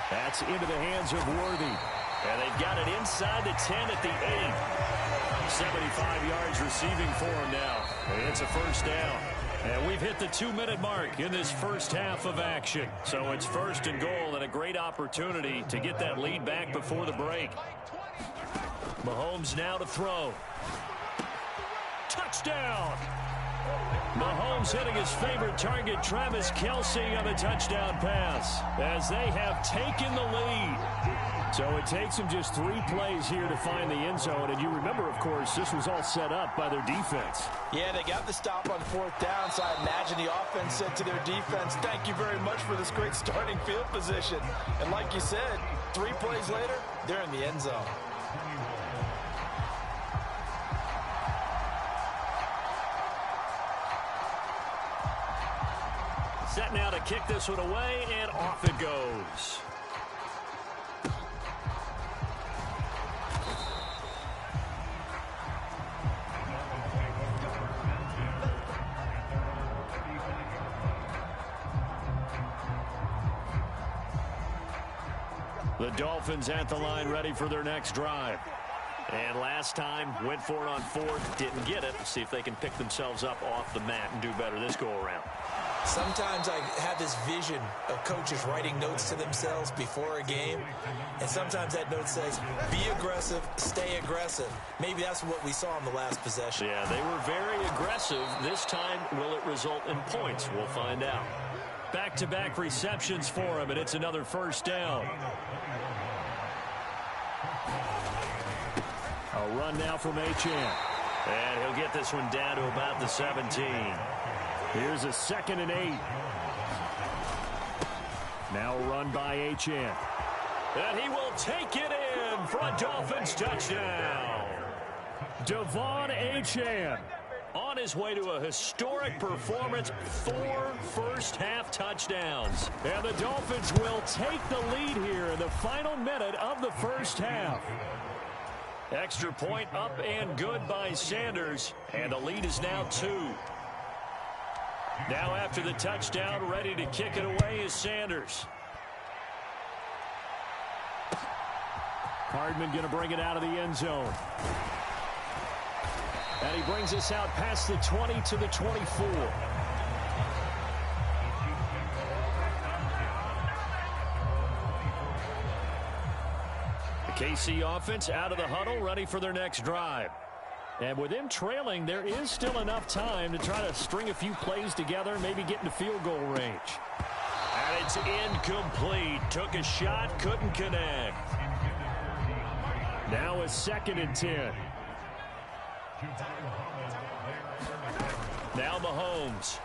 That's into the hands of Worthy. And they've got it inside the 10 at the 8. 75 yards receiving for him now. It's a first down. And we've hit the 2-minute mark in this first half of action. So it's 1st and goal and a great opportunity to get that lead back before the break. Mahomes now to throw. Touchdown! Mahomes hitting his favorite target, Travis Kelce, on the touchdown pass as they have taken the lead. So it takes them just 3 plays here to find the end zone. And you remember, of course, this was all set up by their defense. Yeah, they got the stop on 4th down, so I imagine the offense said to their defense, thank you very much for this great starting field position. And like you said, 3 plays later, they're in the end zone. Set now to kick this one away, and off it goes. Dolphins at the line, ready for their next drive. And last time, went for it on fourth, didn't get it. See if they can pick themselves up off the mat and do better this go-around. Sometimes I have this vision of coaches writing notes to themselves before a game, and sometimes that note says, be aggressive, stay aggressive. Maybe that's what we saw in the last possession. Yeah, they were very aggressive. This time, will it result in points? We'll find out. Back-to-back receptions for him, and it's another first down. A run now from Achane. And he'll get this one down to about the 17. Here's a 2nd and 8. Now a run by Achane. And he will take it in for a Dolphins touchdown. Devon Achane on his way to a historic performance, 4 first-half touchdowns. And the Dolphins will take the lead here in the final minute of the first half. Extra point up and good by Sanders, and the lead is now 2. Now after the touchdown, ready to kick it away is Sanders. Hardman going to bring it out of the end zone. And he brings us out past the 20 to the 24. The KC offense out of the huddle, ready for their next drive. And with them trailing, there is still enough time to try to string a few plays together, maybe get into field goal range. And it's incomplete. Took a shot, couldn't connect. Now a 2nd and 10. Now Mahomes.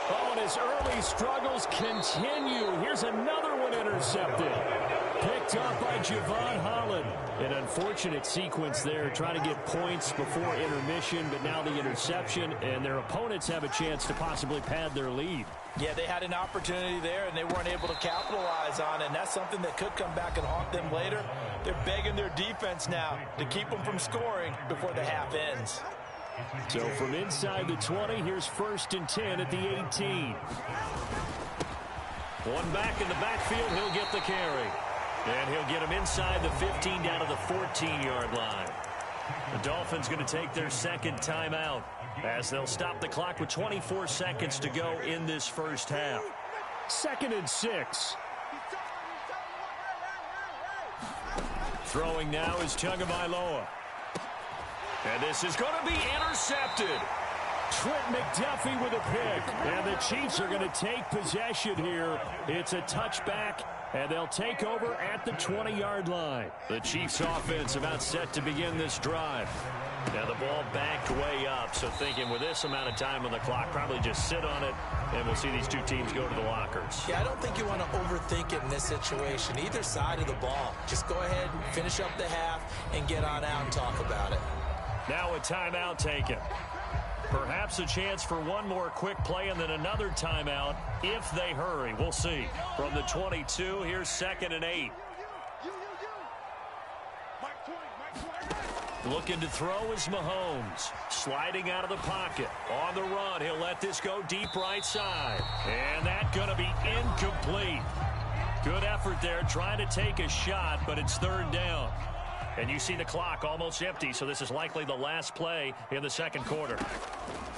Oh, and his early struggles continue. Here's another one intercepted. Picked up by Javon Holland. An unfortunate sequence there, trying to get points before intermission, but now the interception, and their opponents have a chance to possibly pad their lead. Yeah, they had an opportunity there, and they weren't able to capitalize on it, and that's something that could come back and haunt them later. They're begging their defense now to keep them from scoring before the half ends. So from inside the 20, here's 1st and 10 at the 18. One back in the backfield, he'll get the carry. And he'll get him inside the 15 down to the 14-yard line. The Dolphins going to take their 2nd timeout as they'll stop the clock with 24 seconds to go in this first half. 2nd and 6. Throwing now is Tagovailoa. And this is going to be intercepted. Trent McDuffie with a pick. And the Chiefs are going to take possession here. It's a touchback, and they'll take over at the 20-yard line. The Chiefs offense about set to begin this drive. Now the ball backed way up, so thinking with this amount of time on the clock, probably just sit on it, and we'll see these two teams go to the lockers. Yeah, I don't think you want to overthink it in this situation, either side of the ball. Just go ahead and finish up the half and get on out and talk about it. Now a timeout taken. Perhaps a chance for one more quick play and then another timeout if they hurry. We'll see. From the 22, here's 2nd and 8. Looking to throw is Mahomes. Sliding out of the pocket. On the run, he'll let this go deep right side. And that's going to be incomplete. Good effort there trying to take a shot, but it's 3rd down. And you see the clock almost empty, so this is likely the last play in the 2nd quarter.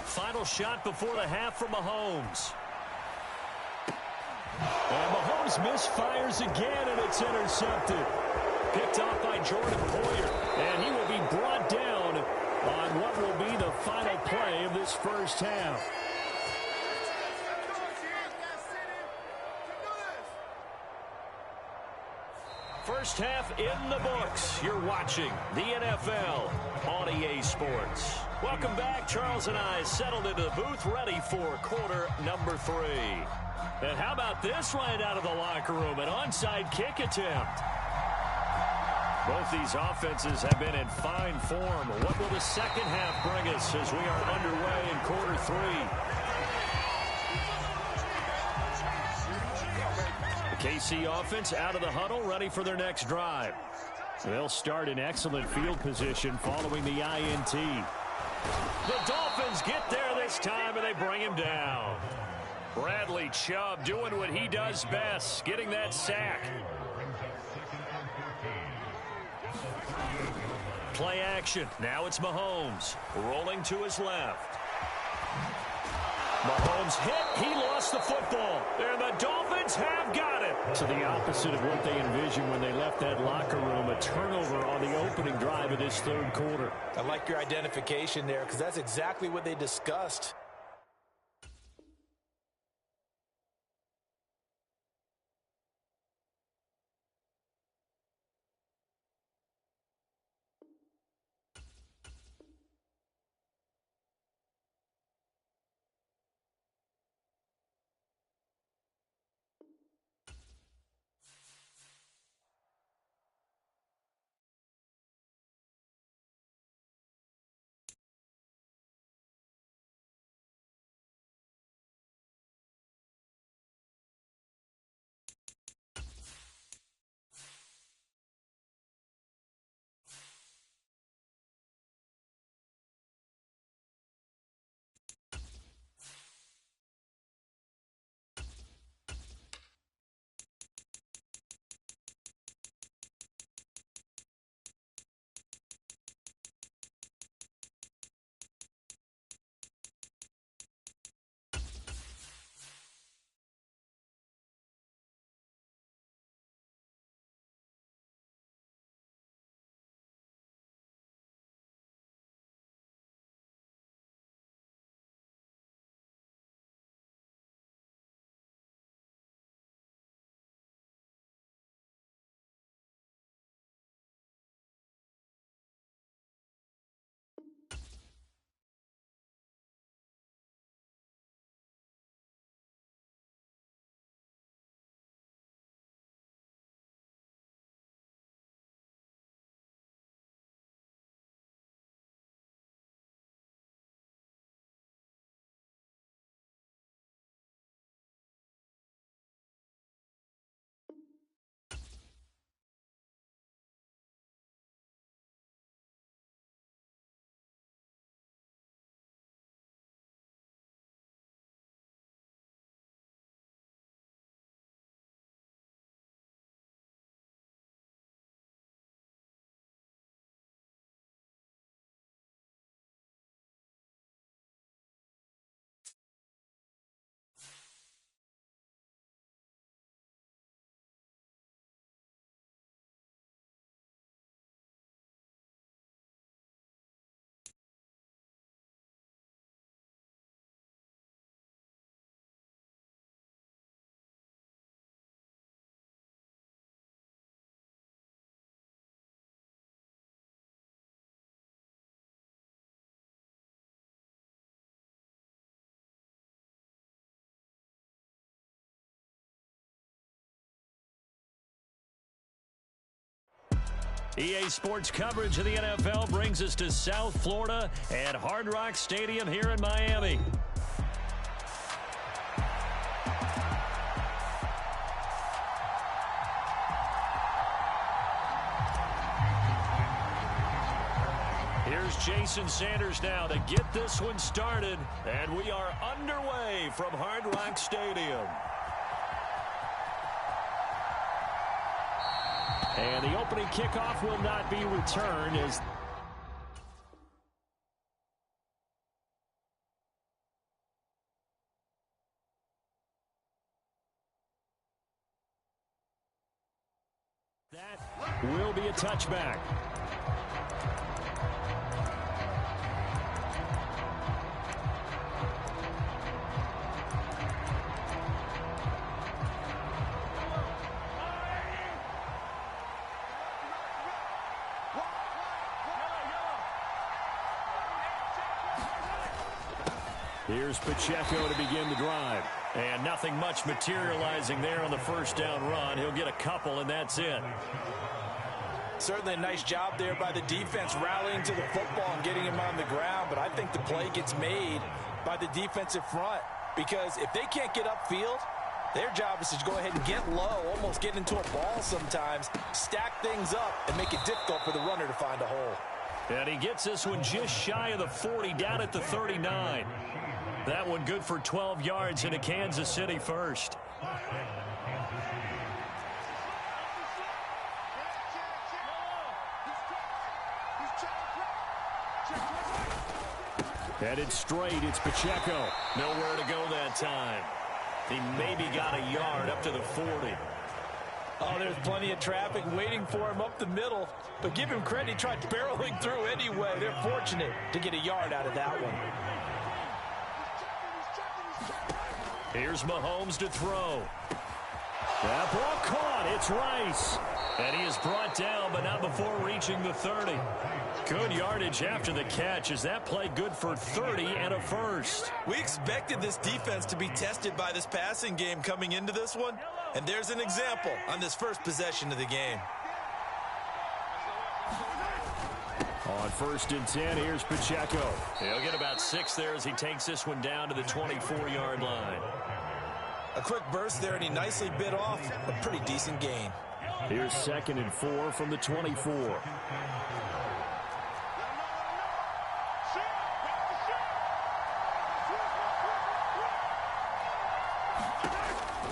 Final shot before the half from Mahomes. And Mahomes misfires again, and it's intercepted. Picked off by Jordan Poyer. And he will be brought down on what will be the final play of this first half. First half in the books. You're watching the NFL on EA Sports. Welcome back. Charles and I settled into the booth, ready for quarter number 3. And how about this right out of the locker room? An onside kick attempt. Both these offenses have been in fine form. What will the second half bring us as we are underway in quarter 3? KC offense out of the huddle, ready for their next drive. They'll start in excellent field position following the INT. The Dolphins get there this time, and they bring him down. Bradley Chubb doing what he does best, getting that sack. Play action. Now it's Mahomes rolling to his left. Mahomes hit. He lost the football. And the Dolphins have got it. So the opposite of what they envisioned when they left that locker room, a turnover on the opening drive of this third quarter. I like your identification there because that's exactly what they discussed. EA Sports coverage of the NFL brings us to South Florida at Hard Rock Stadium here in Miami. Here's Jason Sanders now to get this one started, and we are underway from Hard Rock Stadium. And the opening kickoff will not be returned as that will be a touchback. Here's Pacheco to begin the drive. And nothing much materializing there on the first down run. He'll get a couple, and that's it. Certainly a nice job there by the defense rallying to the football and getting him on the ground. But I think the play gets made by the defensive front. Because if they can't get upfield, their job is to go ahead and get low, almost get into a ball sometimes, stack things up, and make it difficult for the runner to find a hole. And he gets this one just shy of the 40, down at the 39. That one good for 12 yards into Kansas City first. Headed straight, it's Pacheco. Nowhere to go that time. He maybe got a yard up to the 40. Oh, there's plenty of traffic waiting for him up the middle. But give him credit, he tried barreling through anyway. They're fortunate to get a yard out of that one. Here's Mahomes to throw. That ball caught. It's Rice. And he is brought down, but not before reaching the 30. Good yardage after the catch. Is that play good for 30 and a first? We expected this defense to be tested by this passing game coming into this one. And there's an example on this first possession of the game. On 1st and 10, here's Pacheco. He'll get about 6 there as he takes this one down to the 24-yard line. A quick burst there, and he nicely bit off a pretty decent gain. Here's 2nd and 4 from the 24.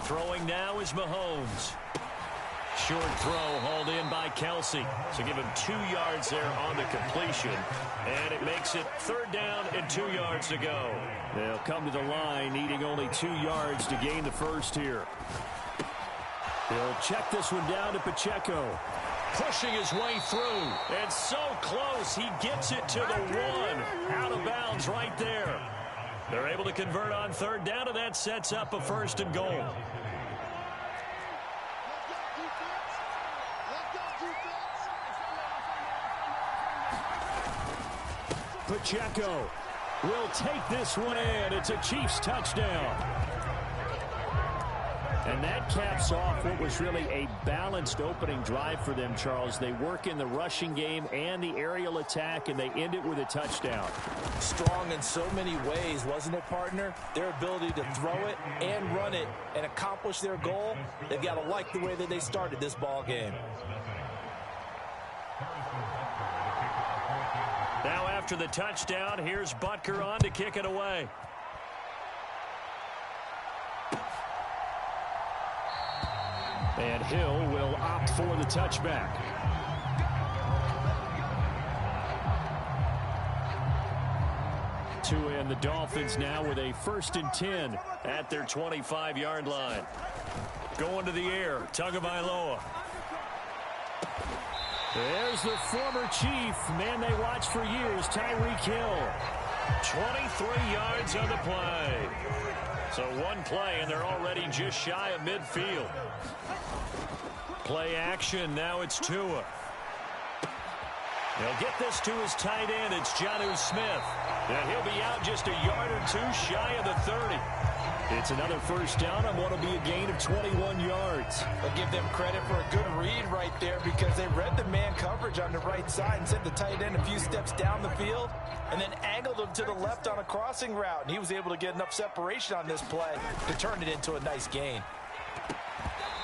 Throwing now is Mahomes. Short throw hauled in by Kelsey. So give him 2 yards there on the completion. And it makes it 3rd down and 2 yards to go. They'll come to the line needing only 2 yards to gain the first here. They'll check this one down to Pacheco. Pushing his way through. And so close. He gets it to the 1. Out of bounds right there. They're able to convert on 3rd down, and that sets up a 1st and goal. Pacheco will take this one in. It's a Chiefs touchdown. And that caps off what was really a balanced opening drive for them, Charles. They work in the rushing game and the aerial attack, and they end it with a touchdown. Strong in so many ways, wasn't it, partner? Their ability to throw it and run it and accomplish their goal, they've got to like the way that they started this ball game. Now after the touchdown, here's Butker on to kick it away. And Hill will opt for the touchback. Tua and the Dolphins now with a 1st and 10 at their 25-yard line. Going to the air, Tagovailoa. There's the former Chief, man they watched for years, Tyreek Hill. 23 yards on the play. So one play, and they're already just shy of midfield. Play action, now it's Tua. He'll get this to his tight end, it's Jonnu Smith. And he'll be out just a yard or 2 shy of the 30. It's another 1st down on what will be a gain of 21 yards. I'll give them credit for a good read right there because they read the man coverage on the right side and sent the tight end a few steps down the field and then angled him to the left on a crossing route. And he was able to get enough separation on this play to turn it into a nice gain.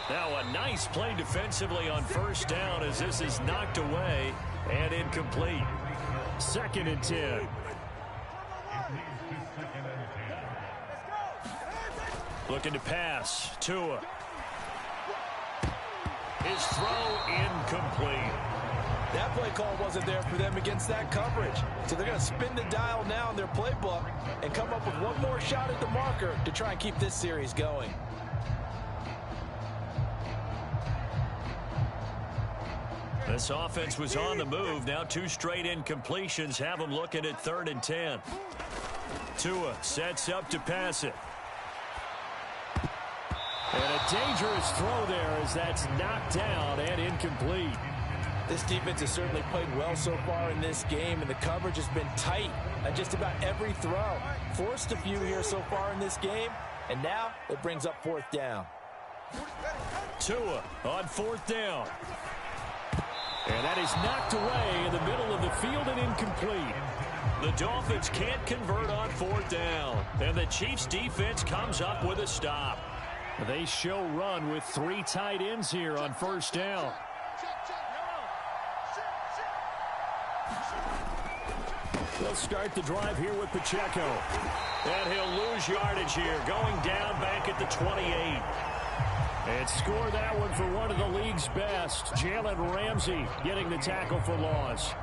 Now a nice play defensively on 1st down as this is knocked away and incomplete. 2nd and 10. Looking to pass. Tua. His throw incomplete. That play call wasn't there for them against that coverage. So they're going to spin the dial now in their playbook and come up with one more shot at the marker to try and keep this series going. This offense was on the move. Now 2 straight incompletions have them looking at 3rd and 10. Tua sets up to pass it. And a dangerous throw there as that's knocked down and incomplete. This defense has certainly played well so far in this game, and the coverage has been tight on just about every throw. Forced a few here so far in this game, and now it brings up 4th down. Tua on 4th down. And that is knocked away in the middle of the field and incomplete. The Dolphins can't convert on 4th down, and the Chiefs defense comes up with a stop. They show run with 3 tight ends here on 1st down. They'll start the drive here with Pacheco. And he'll lose yardage here, going down back at the 28. And score that one for one of the league's best. Jalen Ramsey getting the tackle for loss.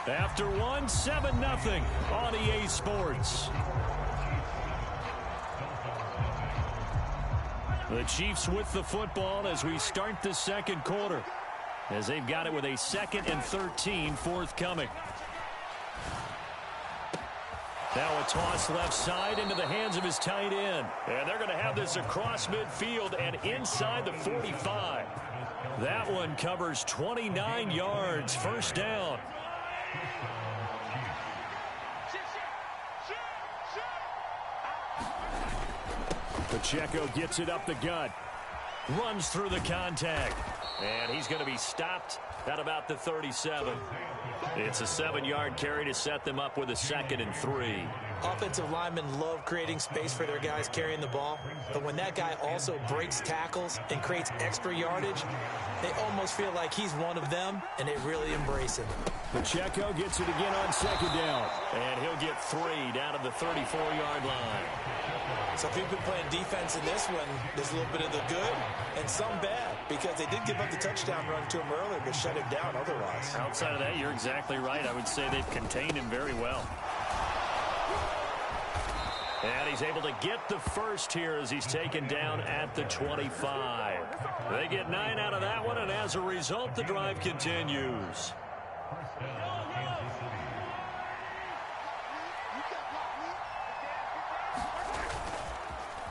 After one, 7-0 on EA Sports. The Chiefs with the football as we start the second quarter, as they've got it with a 2nd and 13 forthcoming. Now a toss left side into the hands of his tight end. And they're going to have this across midfield and inside the 45. That one covers 29 yards. First down. Pacheco gets it up the gut. Runs through the contact. And he's going to be stopped at about the 37. It's a 7-yard carry to set them up with a 2nd and 3. Offensive linemen love creating space for their guys carrying the ball, but when that guy also breaks tackles and creates extra yardage, they almost feel like he's one of them, and they really embrace him. Pacheco gets it again on 2nd down. And he'll get 3 down to the 34-yard line. So if you've been playing defense in this one, there's a little bit of the good and some bad, because they did give up the touchdown run to him earlier, but shut him down otherwise. Outside of that, you're exactly right. I would say they've contained him very well. And he's able to get the first here as he's taken down at the 25. They get 9 out of that one, and as a result, the drive continues.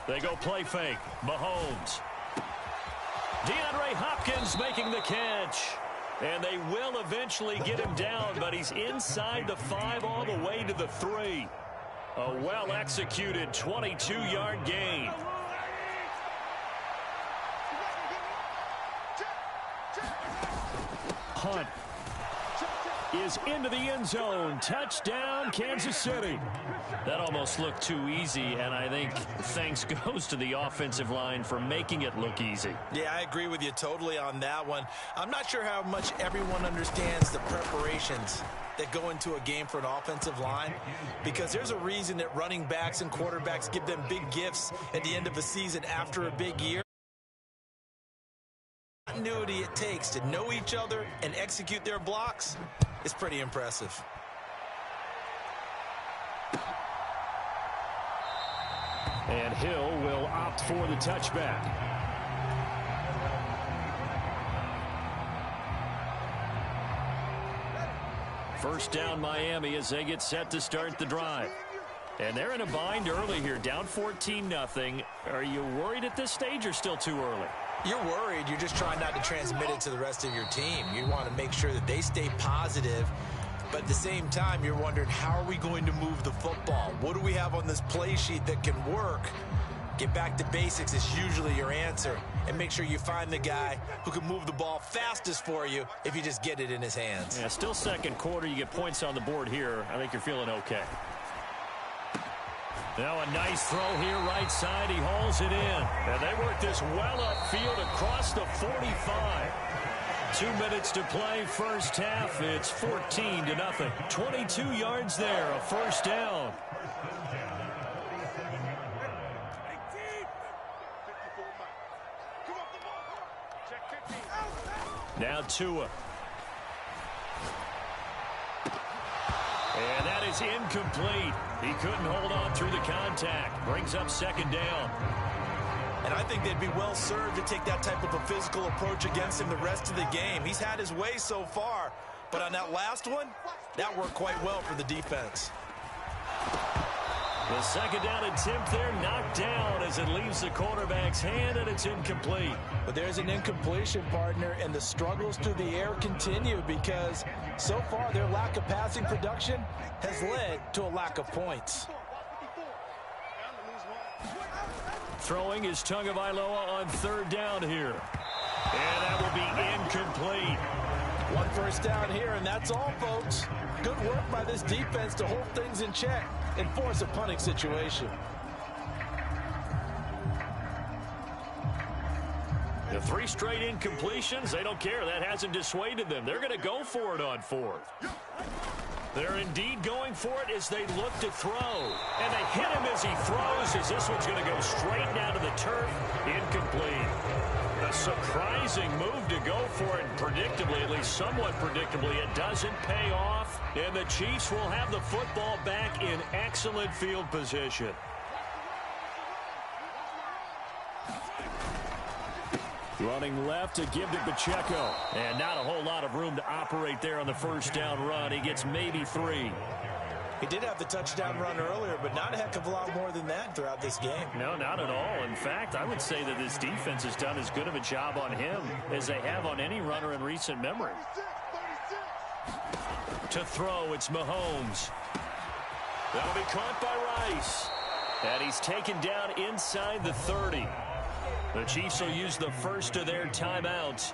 They go play fake. Mahomes. DeAndre Hopkins making the catch. And they will eventually get him down, but he's inside the 5 all the way to the 3. A well-executed 22-yard gain. Hunt is into the end zone. Touchdown, Kansas City. That almost looked too easy, and I think thanks goes to the offensive line for making it look easy. Yeah, I agree with you totally on that one. I'm not sure how much everyone understands the preparations that go into a game for an offensive line, because there's a reason that running backs and quarterbacks give them big gifts at the end of a season after a big year. The continuity it takes to know each other and execute their blocks is pretty impressive. And Hill will opt for the touchback. First down Miami as they get set to start the drive. And they're in a bind early here, down 14-0. Are you worried at this stage or still too early? You're worried. You're just trying not to transmit it to the rest of your team. You want to make sure that they stay positive. But at the same time, you're wondering, how are we going to move the football? What do we have on this play sheet that can work? Get back to basics is usually your answer. And make sure you find the guy who can move the ball fastest for you if you just get it in his hands. Yeah, still second quarter. You get points on the board here. I think you're feeling okay. Now a nice throw here right side. He hauls it in. And they work this well upfield across the 45. 2 minutes to play first half. It's 14-0. 22 yards there, a first down. Now Tua. And that is incomplete. He couldn't hold on through the contact. Brings up second down. And I think they'd be well served to take that type of a physical approach against him the rest of the game. He's had his way so far, but on that last one, that worked quite well for the defense. The second down attempt there knocked down as it leaves the quarterback's hand, and it's incomplete. But there's an incompletion, partner, and the struggles through the air continue because so far their lack of passing production has led to a lack of points. Throwing is Tagovailoa on third down here. And that will be incomplete. One first down here, and that's all, folks. Good work by this defense to hold things in check and force a punting situation. The 3 straight incompletions, they don't care. That hasn't dissuaded them. They're going to go for it on 4th. They're indeed going for it as they look to throw. And they hit him as he throws, as this one's going to go straight down to the turf. Incomplete. A surprising move to go for it, and predictably, at least somewhat predictably, it doesn't pay off. And the Chiefs will have the football back in excellent field position. Running left to give to Pacheco. And not a whole lot of room to operate there on the first down run. He gets maybe 3. He did have the touchdown run earlier, but not a heck of a lot more than that throughout this game. No, not at all. In fact, I would say that this defense has done as good of a job on him as they have on any runner in recent memory. To throw, it's Mahomes. That'll be caught by Rice. And he's taken down inside the 30. The Chiefs will use the first of their timeouts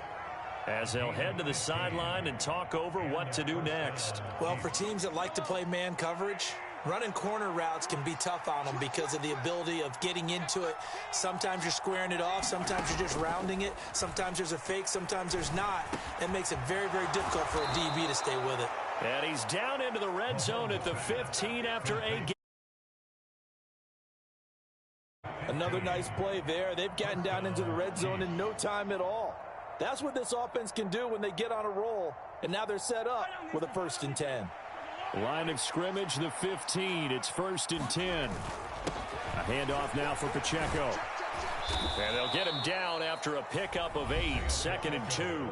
as they'll head to the sideline and talk over what to do next. Well, for teams that like to play man coverage, running corner routes can be tough on them because of the ability of getting into it. Sometimes you're squaring it off. Sometimes you're just rounding it. Sometimes there's a fake. Sometimes there's not. It makes it very, very difficult for a DB to stay with it. And he's down into the red zone at the 15 after a game. Another nice play there. They've gotten down into the red zone in no time at all. That's what this offense can do when they get on a roll. And now they're set up with a 1st and 10. Line of scrimmage, the 15. It's 1st and 10. A handoff now for Pacheco. And they'll get him down after a pickup of 8. 2nd and 2.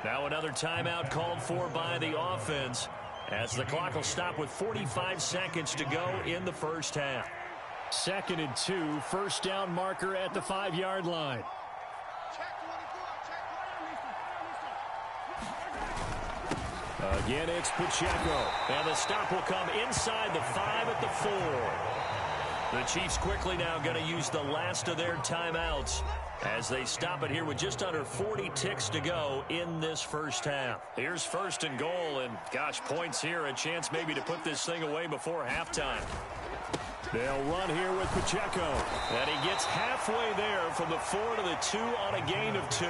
Now another timeout called for by the offense as the clock will stop with 45 seconds to go in the first half. 2nd and 2, first down marker at the 5-yard line. Again, it's Pacheco. And the stop will come inside the 5 at the 4. The Chiefs quickly now going to use the last of their timeouts as they stop it here with just under 40 ticks to go in this first half. Here's 1st and goal, and gosh, points here, a chance maybe to put this thing away before halftime. They'll run here with Pacheco. And he gets halfway there from the 4 to the 2 on a gain of 2.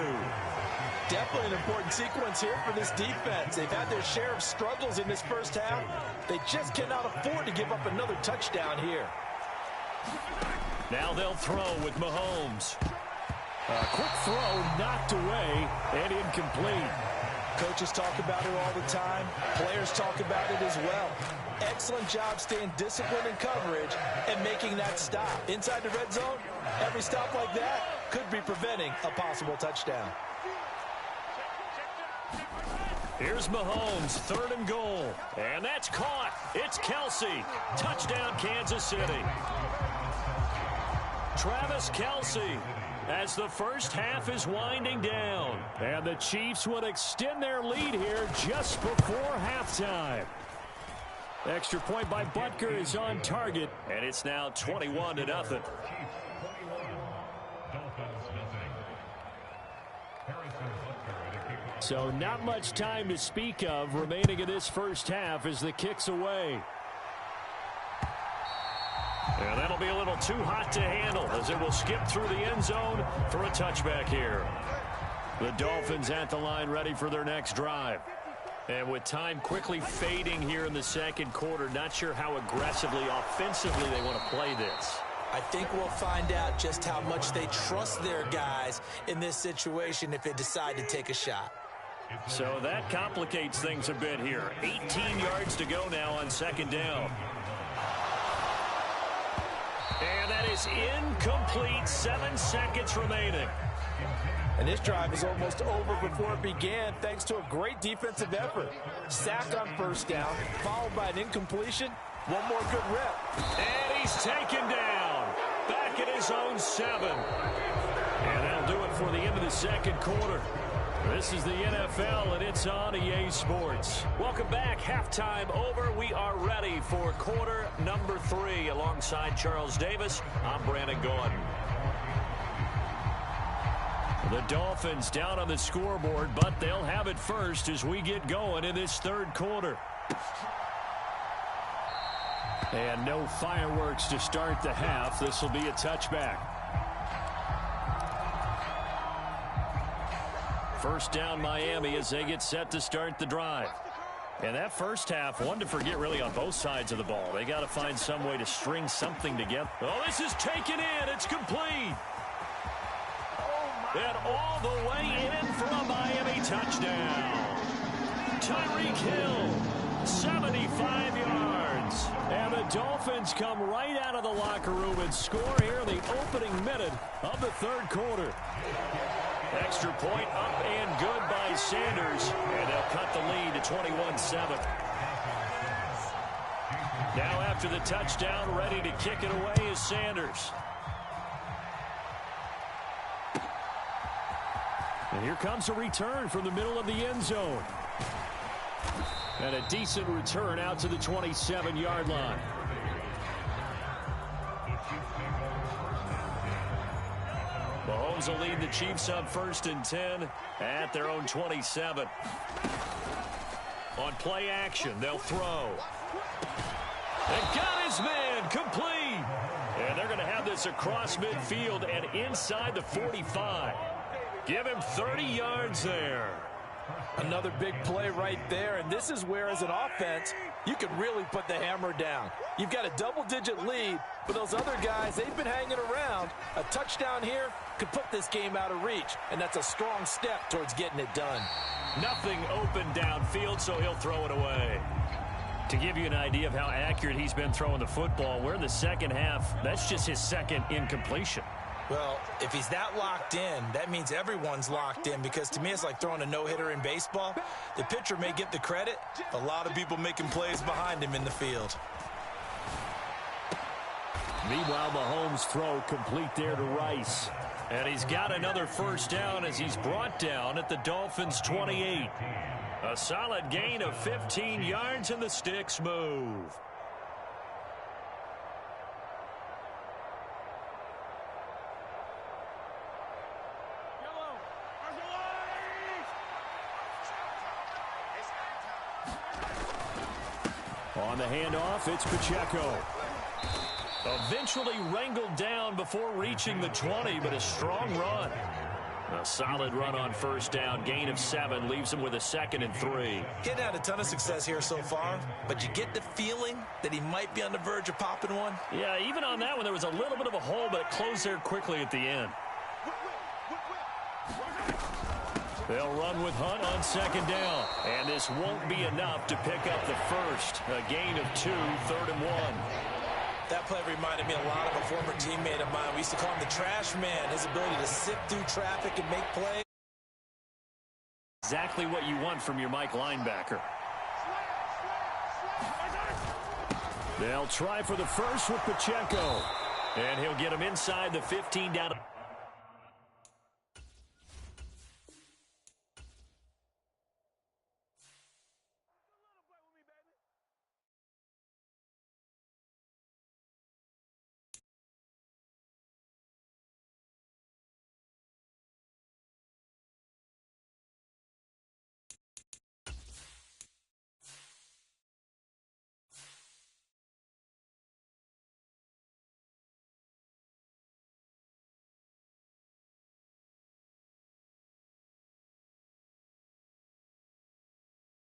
Definitely an important sequence here for this defense. They've had their share of struggles in this first half. They just cannot afford to give up another touchdown here. Now they'll throw with Mahomes. A quick throw knocked away and incomplete. Coaches talk about it all the time. Players talk about it as well. Excellent job staying disciplined in coverage and making that stop. Inside the red zone, every stop like that could be preventing a possible touchdown. Here's Mahomes, 3rd and goal. And that's caught. It's Kelsey. Touchdown, Kansas City. Travis Kelsey as the first half is winding down. And the Chiefs would extend their lead here just before halftime. Extra point by Butker is on target, and it's now 21-0. So not much time to speak of remaining in this first half as the kick's away. And that'll be a little too hot to handle as it will skip through the end zone for a touchback here. The Dolphins at the line ready for their next drive. And with time quickly fading here in the second quarter, not sure how aggressively, offensively they want to play this. I think we'll find out just how much they trust their guys in this situation if they decide to take a shot. So that complicates things a bit here. 18 yards to go now on 2nd down. And that is incomplete. 7 seconds remaining. And this drive is almost over before it began thanks to a great defensive effort. Sack on 1st down, followed by an incompletion. One more good rep. And he's taken down. Back at his own 7. And that'll do it for the end of the second quarter. This is the NFL, and it's on EA Sports. Welcome back. Halftime over. We are ready for quarter number 3. Alongside Charles Davis, I'm Brandon Gordon. The Dolphins down on the scoreboard, but they'll have it first as we get going in this third quarter. And no fireworks to start the half. This will be a touchback. First down Miami as they get set to start the drive. And that first half, one to forget really on both sides of the ball. They got to find some way to string something together. Oh, this is taken in. It's complete. And all the way in for a Miami touchdown. Tyreek Hill, 75 yards. And the Dolphins come right out of the locker room and score here in the opening minute of the third quarter. Extra point up and good by Sanders. And they'll cut the lead to 21-7. Now after the touchdown, ready to kick it away is Sanders. And here comes a return from the middle of the end zone. And a decent return out to the 27-yard line. Mahomes will lead the Chiefs up 1st and 10 at their own 27. On play action, they'll throw. And got his man complete. And they're going to have this across midfield and inside the 45. Give him 30 yards there. Another big play right there, and this is where, as an offense, you can really put the hammer down. You've got a double-digit lead, but those other guys, they've been hanging around. A touchdown here could put this game out of reach, and that's a strong step towards getting it done. Nothing open downfield, so he'll throw it away. To give you an idea of how accurate he's been throwing the football, we're in the second half. That's just his second incompletion. Well, if he's that locked in, that means everyone's locked in, because to me it's like throwing a no-hitter in baseball. The pitcher may get the credit, a lot of people making plays behind him in the field. Meanwhile, Mahomes' throw complete there to Rice. And he's got another first down as he's brought down at the Dolphins' 28. A solid gain of 15 yards, and the sticks move. On the handoff, it's Pacheco. Eventually wrangled down before reaching the 20, but a strong run. A solid run on first down. Gain of 7 leaves him with a 2nd and 3. Getting had a ton of success here so far, but you get the feeling that he might be on the verge of popping one. Yeah, even on that one, there was a little bit of a hole, but it closed there quickly at the end. They'll run with Hunt on 2nd down. And this won't be enough to pick up the first. A gain of 2, 3rd and 1. That play reminded me a lot of a former teammate of mine. We used to call him the trash man. His ability to sift through traffic and make plays. Exactly what you want from your Mike linebacker. They'll try for the first with Pacheco. And he'll get him inside the 15 down.